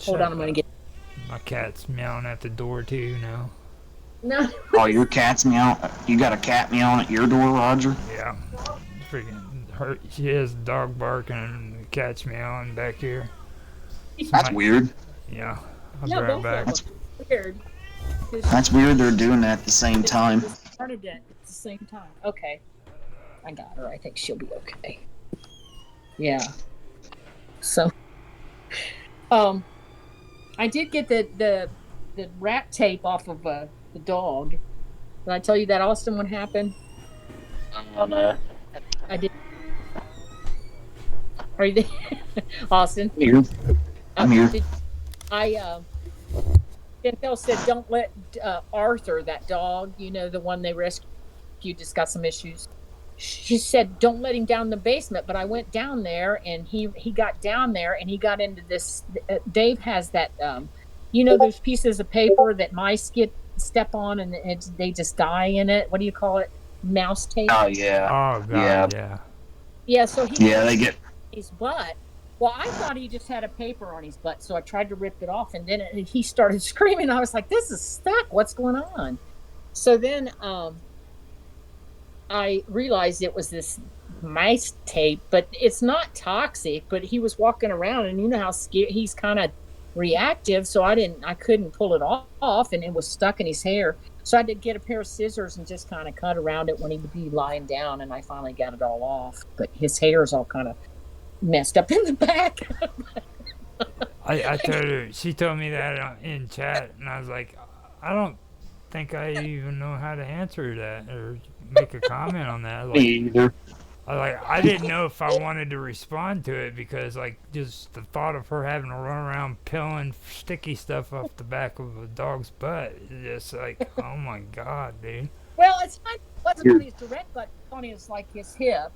Hold on, I'm going to get. my cat's meowing at the door too now. No. Oh, your cat's meow. You got a cat meowing at your door, Roger? Yeah, freaking her. She has a dog barking and the cat's meowing back here. That's weird. Yeah, I'll be Yeah, right both back. of them. Weird. 'Cause That's weird. They're doing that at the same time. they started it at the same time. Okay. I got her. I think she'll be okay. Yeah. So, um, I did get the rat tape off of the dog. Did I tell you that, Austin? What happened? No. I did. Are you there, Austin? Here. I'm here. I Chantel said, "Don't let Arthur, that dog, the one they rescued, just got some issues." She said, "Don't let him down the basement." But I went down there, and he got down there, and he got into this. Dave has that, those pieces of paper that mice step on, and they just die in it. What do you call it? Mouse tape. Oh yeah. Oh Yeah. God, yeah. Yeah. So he Yeah, they get. his butt. Well, I thought he just had a paper on his butt, so I tried to rip it off, and then he started screaming. I was like, "This is stuck. What's going on?" So then I realized it was this mice tape, but it's not toxic. But he was walking around, and you know how he's kind of reactive, so I couldn't pull it off, and it was stuck in his hair. So I had to get a pair of scissors and just kind of cut around it when he would be lying down, and I finally got it all off. But his hair is all kind of messed up in the back. I told her. She told me that in chat, and I was like, I don't think I even know how to answer that or make a comment on that. Me either. I didn't know if I wanted to respond to it because like just the thought of her having to run around peeling sticky stuff off the back of a dog's butt is just like, oh my God, dude. Well, it wasn't on his direct butt, on his like his hip,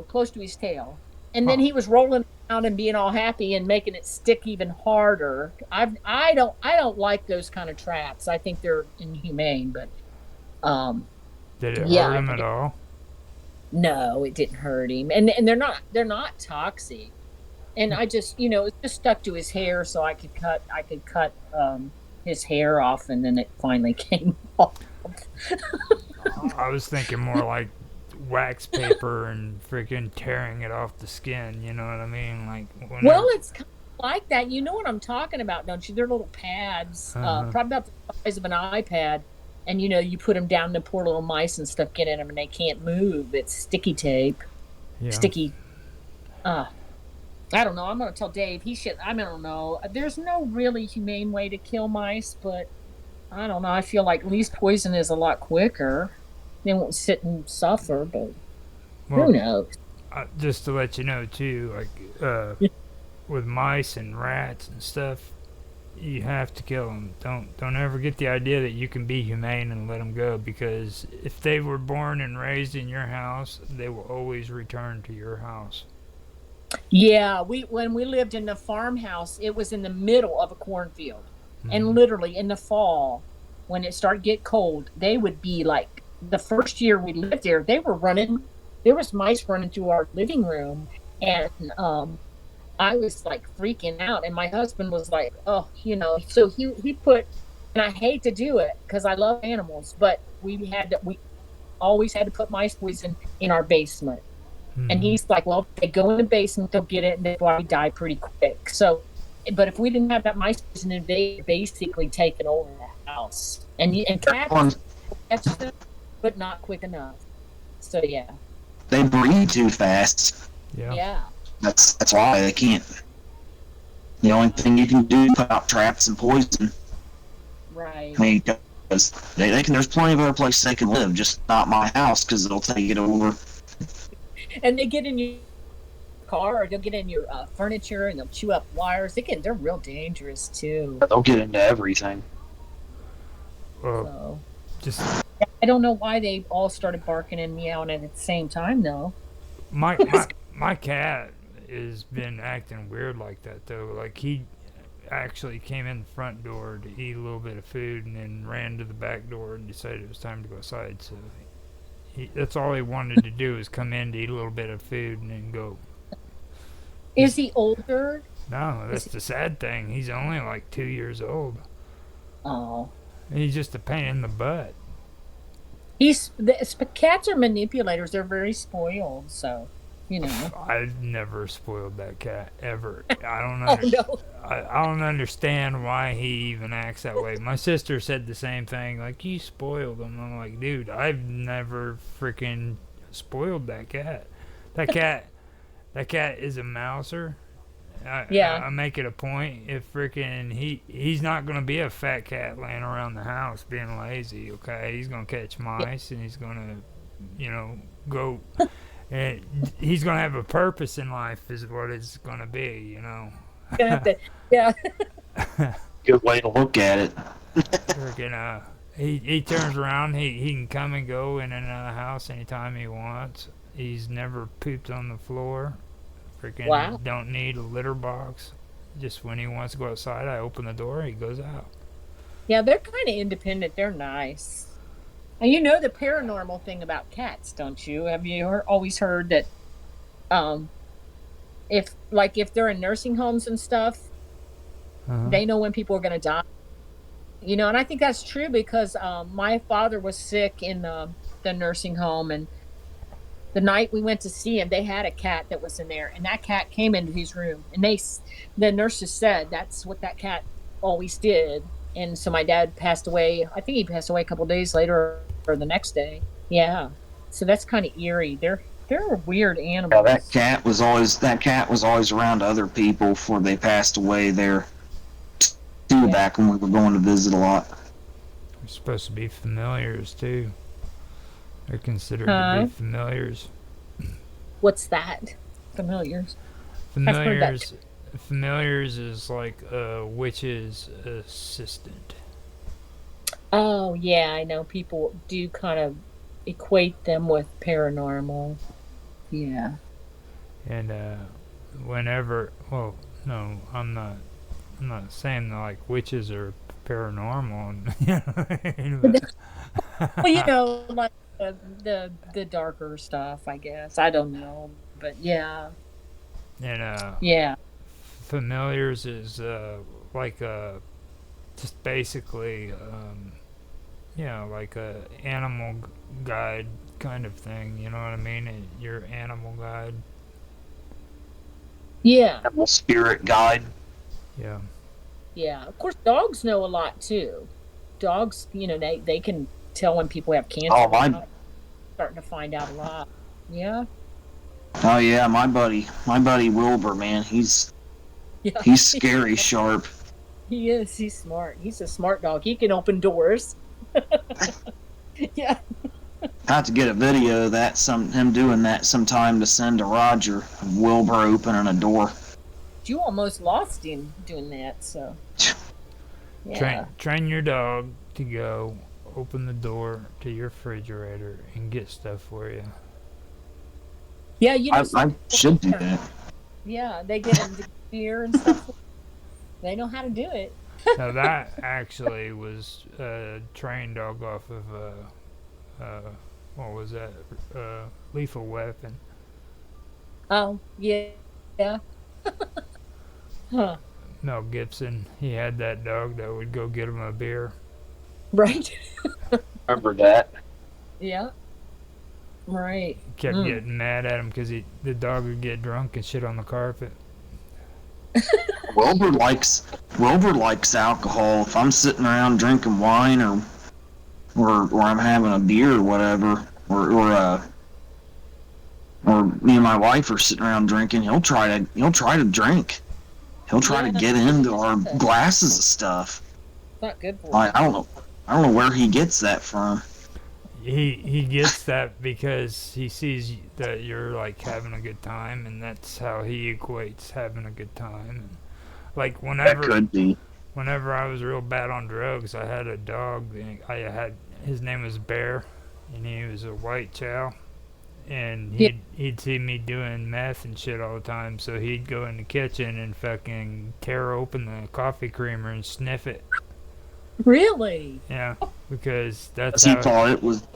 close to his tail. And then he was rolling around and being all happy and making it stick even harder. I don't like those kind of traps. I think they're inhumane, but Did it yeah, hurt him at all? no, it didn't hurt him. And they're not toxic. And I just, it just stuck to his hair so I could cut his hair off, and then it finally came off. I was thinking more like wax paper and freaking tearing it off the skin. You know what I mean? Like Well, whenever. it's kind of like that. You know what I'm talking about, don't you? They're little pads, Uh-huh. probably about the size of an iPad. And you put them down, and poor little mice and stuff get in them, and they can't move. It's sticky tape, Yeah. sticky. Uh, I don't know. I'm gonna tell Dave. He should. I don't know. There's no really humane way to kill mice, but I don't know. I feel like at least poison is a lot quicker. They won't sit and suffer, but who Well, knows? just to let you know too, like with mice and rats and stuff, you have to kill them. Don't ever get the idea that you can be humane and let them go, because if they were born and raised in your house, they will always return to your house. Yeah, we when we lived in the farmhouse, it was in the middle of a cornfield. And Hmm. literally in the fall, when it started to get cold, they would be like the first year we lived there, they were running, there was mice running through our living room. And I was like freaking out. And my husband was like, oh, so he put, and I hate to do it because I love animals, but we always had to put mice poison in our basement. And Hmm. he's like, well, if they go in the basement, they'll get it and they'll probably die pretty quick. So, but if we didn't have that mice poison, they basically taken over the house. And cats catch them, but not quick enough. So yeah, They breed too fast. Yeah. yeah, That's why they can't. The only thing you can do is put out traps and poison. I right. mean, because they can. There's plenty of other places they can live, just not my house, because it'll take it over. And they get in your car, or they'll get in your furniture, and they'll chew up wires. They're real dangerous too. They'll get into everything. Well, So just I don't know why they all started barking and meowing at the same time though. my cat has been acting weird like that though. Like he actually came in the front door to eat a little bit of food and then ran to the back door and decided it was time to go outside. So that's all he wanted to do is come in to eat a little bit of food and then go. Is He's he older? No, Is that's he, the sad thing. He's only like 2 years old. oh. He's just a pain in the butt. Cats are manipulators. They're very spoiled. So, you know. I've never spoiled that cat ever. Oh no. I don't understand why he even acts that way. My sister said the same thing. Like you spoiled him. I'm like, dude, I've never freaking spoiled that cat. That cat, that cat is a mouser. Yeah. I make it a point if freaking he's not gonna be a fat cat laying around the house being lazy. Okay, he's gonna catch Yeah. mice and he's gonna, go and he's gonna have a purpose in life is what it's gonna be. Gonna have to, yeah. Good way to look at it. Freaking he turns around. He can come and go in and out of the house anytime he wants. He's never pooped on the floor. Wow. Freaking don't need a litter box. Just when he wants to go outside, I open the door. He goes out. Yeah, they're kind of independent. They're nice. And you know the paranormal thing about cats, don't you? Have you always heard that um if they're in nursing homes and stuff, Uh-huh. they know when people are going to die. And I think that's true because my father was sick in the nursing home, and the night we went to see him, they had a cat that was in there, and that cat came into his room, and the nurses said that's what that cat always did. And so my dad passed away. I think he passed away a couple of days later or the next day. Yeah. So that's kind of eerie. They're weird Yeah, animals. that cat was always around other people before they passed away there too, Yeah. back when we were going to visit a lot. They're supposed to be familiars too. They're considered to be Huh? familiars. What's that? Familiars. I've heard that. Familiars. Familiars is like a witch's assistant. Oh, yeah, I know people do kind of equate them with paranormal. Yeah. And whenever, well, no, I'm not. I'm not saying that like witches are paranormal, Well, like the darker stuff, I guess. I don't know, but yeah, and yeah, familiars is like just basically Yeah, like a animal guide kind of thing. You know what I mean? Your animal guide. Yeah. Animal spirit guide. Yeah. Yeah. Of course, dogs know a lot too. Dogs, they can tell when people have Oh cancer or my! not. Starting to find out a lot. Yeah. Oh yeah, my buddy Wilbur, man, Yeah. he's scary sharp. He is. He's smart. He's a smart dog. He can open doors. Yeah. I have to get a video of that, him doing that sometime to send to Roger. Wilbur opening a door. You almost lost him doing that. So, yeah. Train your dog to go open the door to your refrigerator and get stuff for you. Yeah. Some I people, should do that. yeah, they get them to beer and stuff. They know how to do it. Now that actually was a trained dog off of what was that? Lethal Weapon. Oh, yeah. Yeah. Huh. Mel Gibson. He had that dog that would go get him a beer. Right. Remember that? Yeah. Right. Kept getting mad at him because the dog would get drunk and shit on the carpet. Wilbur likes alcohol. If I'm sitting around drinking wine or I'm having a beer or whatever, or me and my wife are sitting around drinking, he'll try to drink. He'll try to get into our glasses of stuff. It's not good for I don't know where he gets that from. He gets that because he sees that you're like having a good time, and that's how he equates having a good time. Like That could be. whenever I was real bad on drugs, I had a dog. His name was Bear, and he was a white chow. And Yeah. he'd see me doing meth and shit all the time, so he'd go in the kitchen and fucking tear open the coffee creamer and sniff it. Really? Yeah, because that's He how thought it was.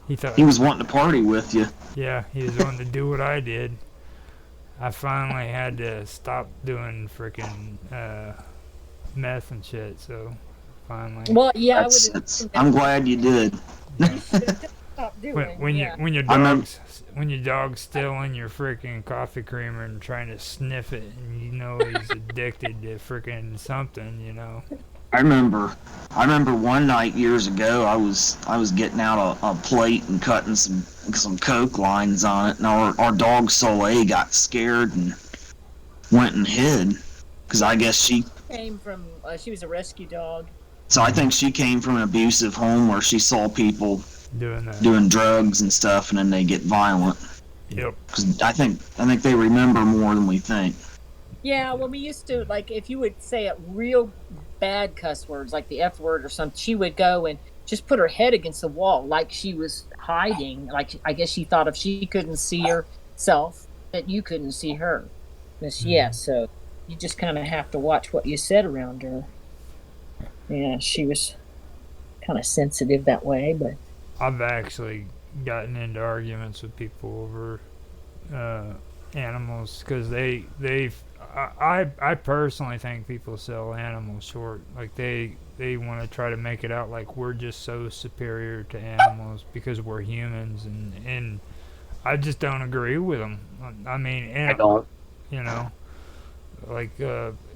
he thought. He was wanting to party with you. Yeah, he was wanting to do what I did. I finally had to stop doing freaking meth and shit. So finally, Well, yeah, I would I'm glad you did. You should have stopped doing. when your I remember- dog's still in your freaking coffee creamer and trying to sniff it, and you know he's addicted to freaking something, you know. I remember one night years ago. I was getting out a plate and cutting some Coke lines on it, and our dog Soleil got scared and went and hid because I guess she was a rescue dog. So I think she came from an abusive home where she saw people Doing that. doing drugs and stuff, and then they get violent. Yep. Because I think they remember more than we think. Yeah, well, we used to, like, if you would say a real bad cuss words, like the F word or something, she would go and just put her head against the wall like she was hiding. Like, I guess she thought if she couldn't see herself, that you couldn't see her. Yeah, so you just kind of have to watch what you said around her. Yeah, she was kind of sensitive that way, but I've actually gotten into arguments with people over animals because I personally think people sell animals short. Like they want to try to make it out like we're just so superior to animals because we're humans, and I just don't agree with them. I mean, I don't. you know, like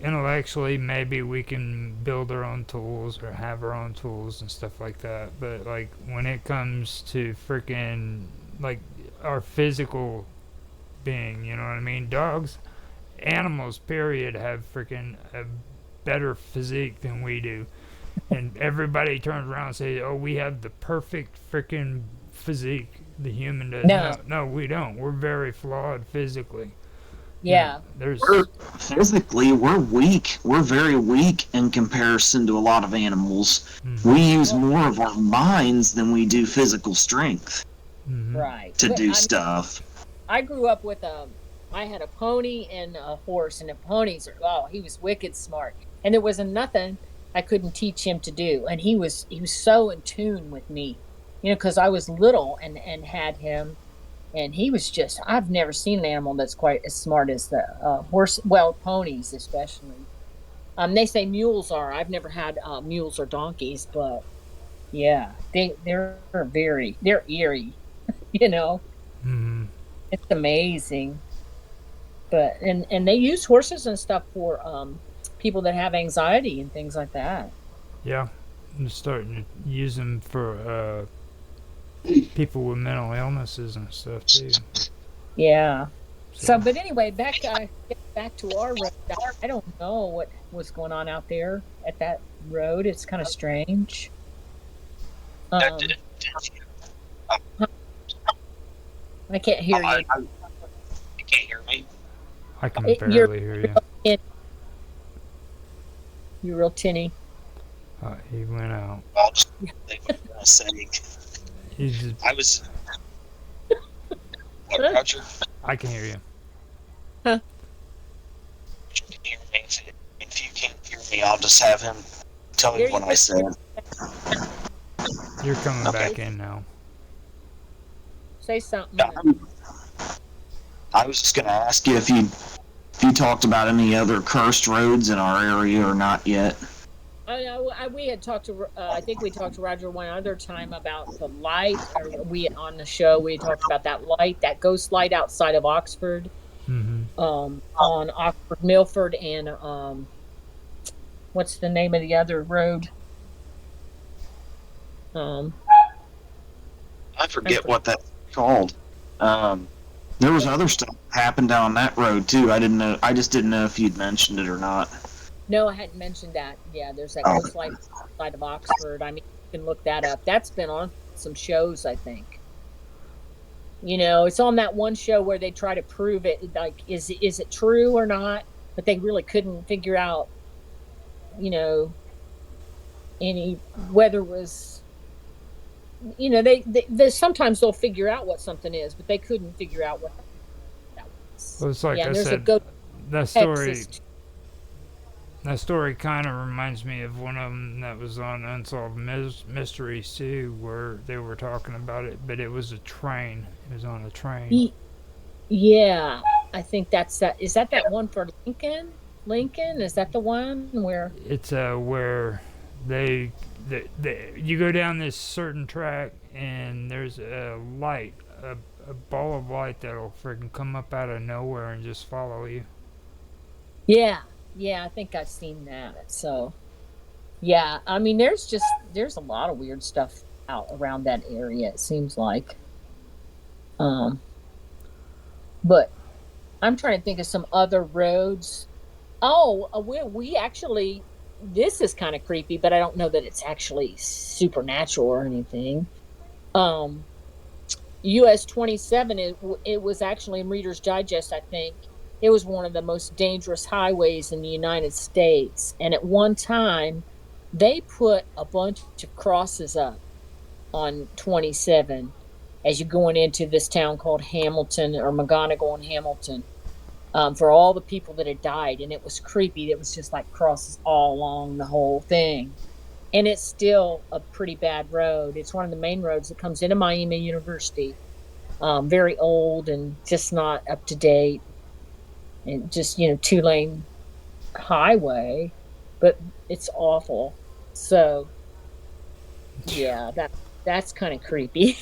intellectually maybe we can build our own tools or have our own tools and stuff like that, but like when it comes to freaking like our physical being, you know what I mean? Animals period have freaking a better physique than we do, and everybody turns around and says, oh, we have the perfect freaking physique. The human does. No, we don't. We're very flawed physically. yeah. We're weak. We're very weak in comparison to a lot of animals. We use more of our minds than we do physical strength Right. to do stuff. I grew up with I had a pony and a horse, and the ponies he was wicked smart, and there wasn't nothing I couldn't teach him to do, and he was so in tune with me, because I was little and had him, and he was just, I've never seen an animal that's quite as smart as the horse, well, ponies especially. They say mules are. I've never had mules or donkeys, but Yeah, they're eerie. You know, Hmm. it's amazing. But and they use horses and stuff for people that have anxiety and things like that. Yeah, I'm starting to use them for people with mental illnesses and stuff too. Yeah. So So, but anyway, back to our road. I don't know what was going on out there at that road. It's kind of strange. That did. Um, I can't hear you. You can't hear me. I can You're barely hear you. real tin- you're real tinny. He went out. I'll just say what I'm gonna say. He just. I was what, Roger? I can hear you. Huh? You can hear me. If you can't hear me, I'll just have him tell me There you what go. I said. You're coming Okay. back in now. Say something. Yeah, I was just gonna ask you if you talked about any other cursed roads in our area or not yet. I know we had talked to. I think we talked to Roger one other time about the light. Or we on the show we talked about that light, that ghost light outside of Oxford, Hmm. on Oxford Milford, and what's the name of the other road? Um, I I forget forget. what that's called. Um, there was other stuff that happened down that road too. I didn't know. I just didn't know if you'd mentioned it or not. No, I hadn't mentioned that. Yeah, there's that Oh, ghost light outside of Oxford. I mean, you can look that up. That's been on some shows, I think. It's on that one show where they try to prove it. Like, is it true or not? But they really couldn't figure out, you know, any whether it was. They sometimes they'll figure out what something is, but they couldn't figure out what that was. Well, it's like Yeah, I and there's a said. ghost That in story. Texas. That story kind of reminds me of one of them that was on Unsolved Mysteries too, where they were talking about it, but it was a train. It was on a train. Ye- Yeah, I think that's that. Is that one for Lincoln? Lincoln, is that the one where? It's where they, you go down this certain track and there's a light, a ball of light that'll freaking come up out of nowhere and just follow you. Yeah, yeah, I think I've seen that. So yeah, I mean, there's a lot of weird stuff out around that area. It seems like, um, but I'm trying to think of some other roads. Oh, we actually, this is kind of creepy, but I don't know that it's actually supernatural or anything. Um, US 27, it was actually in Reader's Digest, I think. It was one of the most dangerous highways in the United States. And at one time, they put a bunch of crosses up on 27 as you're going into this town called Hamilton, or McGonigal and Hamilton, for all the people that had died. And it was creepy. It was just like crosses all along the whole thing. And it's still a pretty bad road. It's one of the main roads that comes into Miami University. Very old and just not up to date, and just, 2-lane highway, but it's awful. So yeah, that's kind of creepy.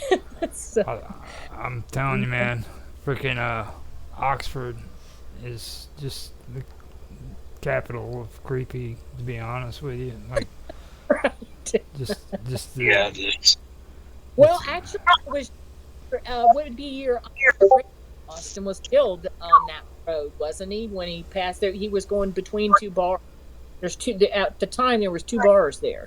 So I, I'm telling you, man, freaking Oxford is just the capital of creepy. To be honest with you, like right. just yeah. the Well, it's actually, it was would it be your Uncle Austin was killed on that road, wasn't he? When he passed there, he was going between two bars. At the time there was two bars there.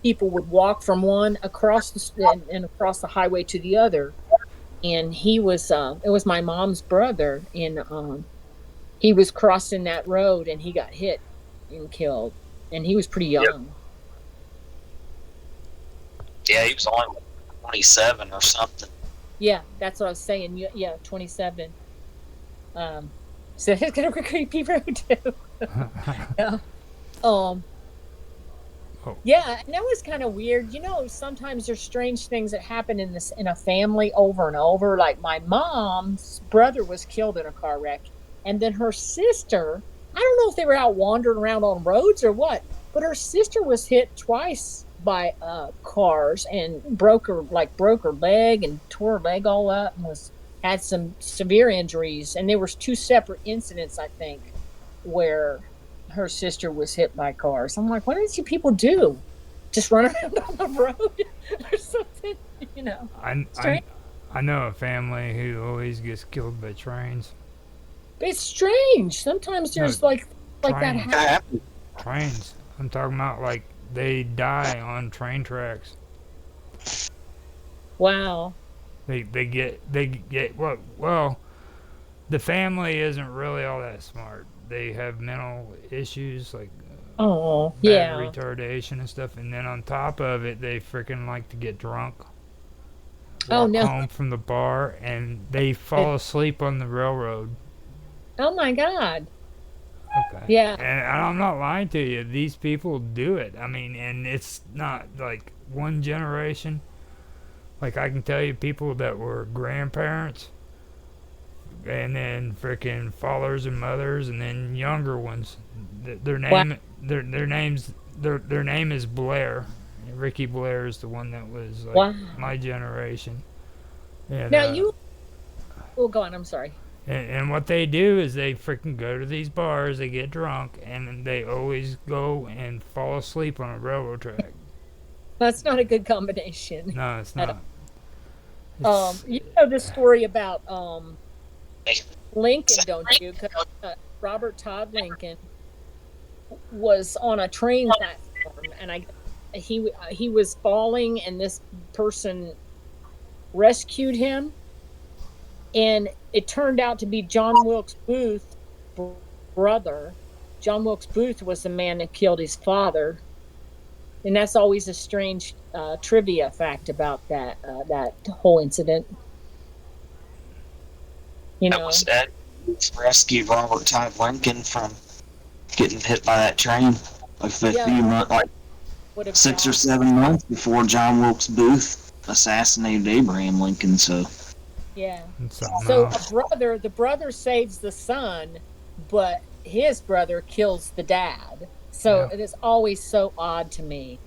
People would walk from one across and across the highway to the other. And he was it was my mom's brother, and he was crossing that road and he got hit and killed, and he was pretty Yep. young. Yeah, he was only like 27 or something. Yeah, that's what I was saying. Yeah, 27. um so it's kind of a creepy road too. Yeah. um oh, yeah, and that was kind of weird. Sometimes there's strange things that happen in a family over and over. Like my mom's brother was killed in a car wreck, and then her sister, I don't know if they were out wandering around on roads or what, but her sister was hit twice by cars and broke her leg and tore her leg all up and had some severe injuries. And there was two separate incidents, I think, where her sister was hit by cars. I'm like, what did you people do? Just run around on the road or something, you know? I, I, Strange. I know a family who always gets killed by trains. It's strange. Sometimes No, there's like that trains. happen. Trains. I'm talking about like they die on train tracks. Wow. They get well the family isn't really all that smart. They have mental issues like Oh, bad yeah. retardation and stuff, and then on top of it, they freaking like to get drunk, Oh walk no. home from the bar, and they fall asleep on the railroad. Oh my God. Okay. Yeah. And I'm not lying to you. These people do it. I mean, and it's not like one generation. Like I can tell you, people that were grandparents, and then freaking fathers and mothers, and then younger ones. Their Wow. name, their name is Blair. Ricky Blair is the one that was like Wow. my generation. And Now you. Oh, go on. I'm sorry. and what they do is they freaking go to these bars, they get drunk, and they always go and fall asleep on a railroad track. That's not a good combination. No, it's At not. It's, You know the story about Lincoln, don't you? 'Cause, Robert Todd Lincoln was on a train platform, and he was falling, and this person rescued him, and it turned out to be John Wilkes Booth's brother. John Wilkes Booth was the man that killed his father, and that's always a strange trivia fact about that whole incident. You That know, was Ed rescued Robert Todd Lincoln from getting hit by that train like a Yeah. few months, like would have 6 or 7 months before John Wilkes Booth assassinated Abraham Lincoln. So Yeah. it's something So else. the brother saves the son, but his brother kills the dad. So Yeah. it is always so odd to me,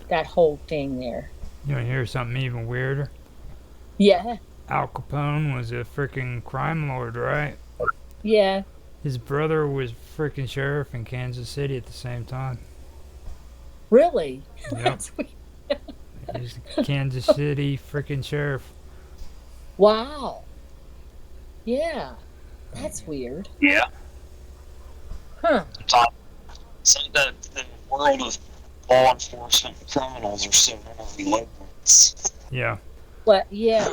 that whole thing there. You want to hear something even weirder? Yeah. Al Capone was a freaking crime lord, right? Yeah. His brother was freaking sheriff in Kansas City at the same time. Really? Yep. That's weird. He's a Kansas City freaking sheriff. Wow. Yeah. That's weird. yeah, Huh. so the world of law enforcement and criminals are so interrelated. Yeah. But yeah.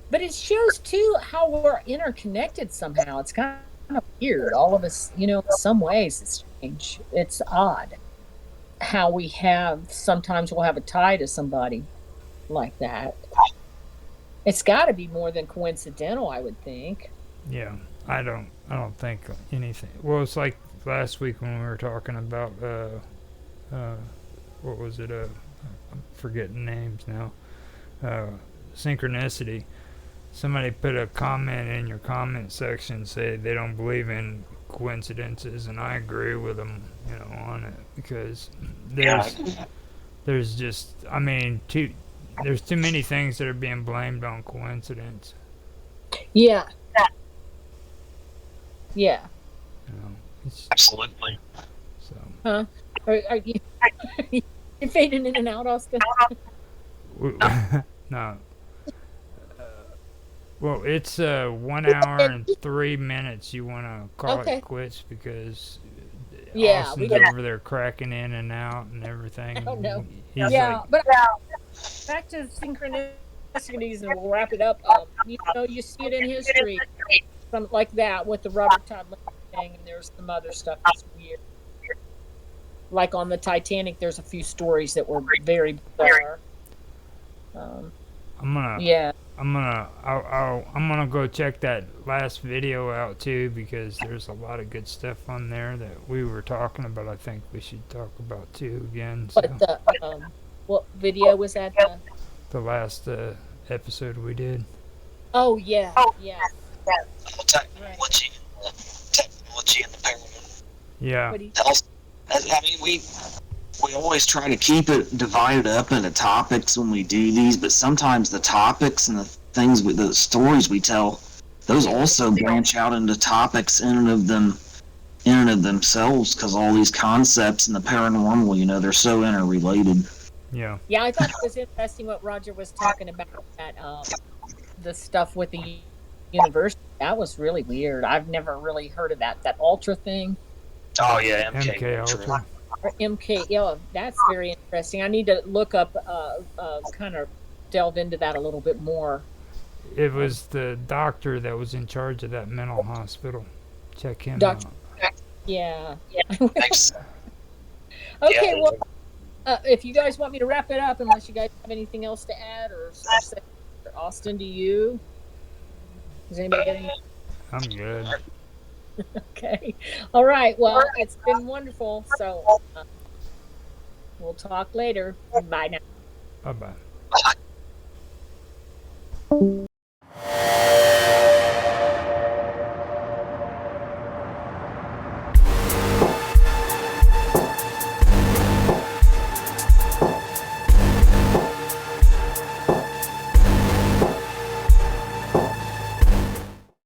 But it shows too how we're interconnected somehow. It's kind of weird. All of us, in some ways it's strange. It's odd how sometimes we'll have a tie to somebody like that. It's got to be more than coincidental, I would think. Yeah. I don't think anything. Well, it's like last week when we were talking about what was it? I'm forgetting names now. Synchronicity. Somebody put a comment in your comment section, say they don't believe in coincidences, and I agree with them, on it, because there's just, I mean, there's too many things that are being blamed on coincidence. Yeah. Yeah. It's, Absolutely. so Huh? Are you you fading in and out, Austin? no. Well, it's 1 hour and 3 minutes. You want to call Okay. it quits because Yeah, Austin's over there cracking in and out and everything. Oh, no. He's Yeah, like, but back to synchronicities, and we'll wrap it up. You see it in history, something like that with the Robert Todd Lincoln thing, and there's some other stuff that's weird. Like on the Titanic, there's a few stories that were very bizarre. I'm gonna Yeah. I'm gonna go check that last video out too, because there's a lot of good stuff on there that we were talking about. I think we should talk about too again. So But what video was that? the last episode we did. Oh yeah, yeah. Technology, technology in the pyramid. Yeah. What do you- I mean, we always try to keep it divided up into topics when we do these, but sometimes the topics and the things with the stories we tell, those also branch out into topics in and of themselves, because all these concepts and the paranormal, they're so interrelated. Yeah. Yeah, I thought it was interesting what Roger was talking about, that the stuff with the university. That was really weird. I've never really heard of that ultra thing. Oh yeah, MK MK Ultra. Ultra. Or MK, yeah, that's very interesting. I need to look up, kind of delve into that a little bit more. It Uh, was the doctor that was in charge of that mental hospital. Check him Doctor, out. yeah. Thanks. Okay, Yeah. well, if you guys want me to wrap it up, unless you guys have anything else to add or say, Austin, do you? Is anybody getting? I'm good. Okay. All right. Well, it's been wonderful. So we'll talk later. Bye now. Bye bye.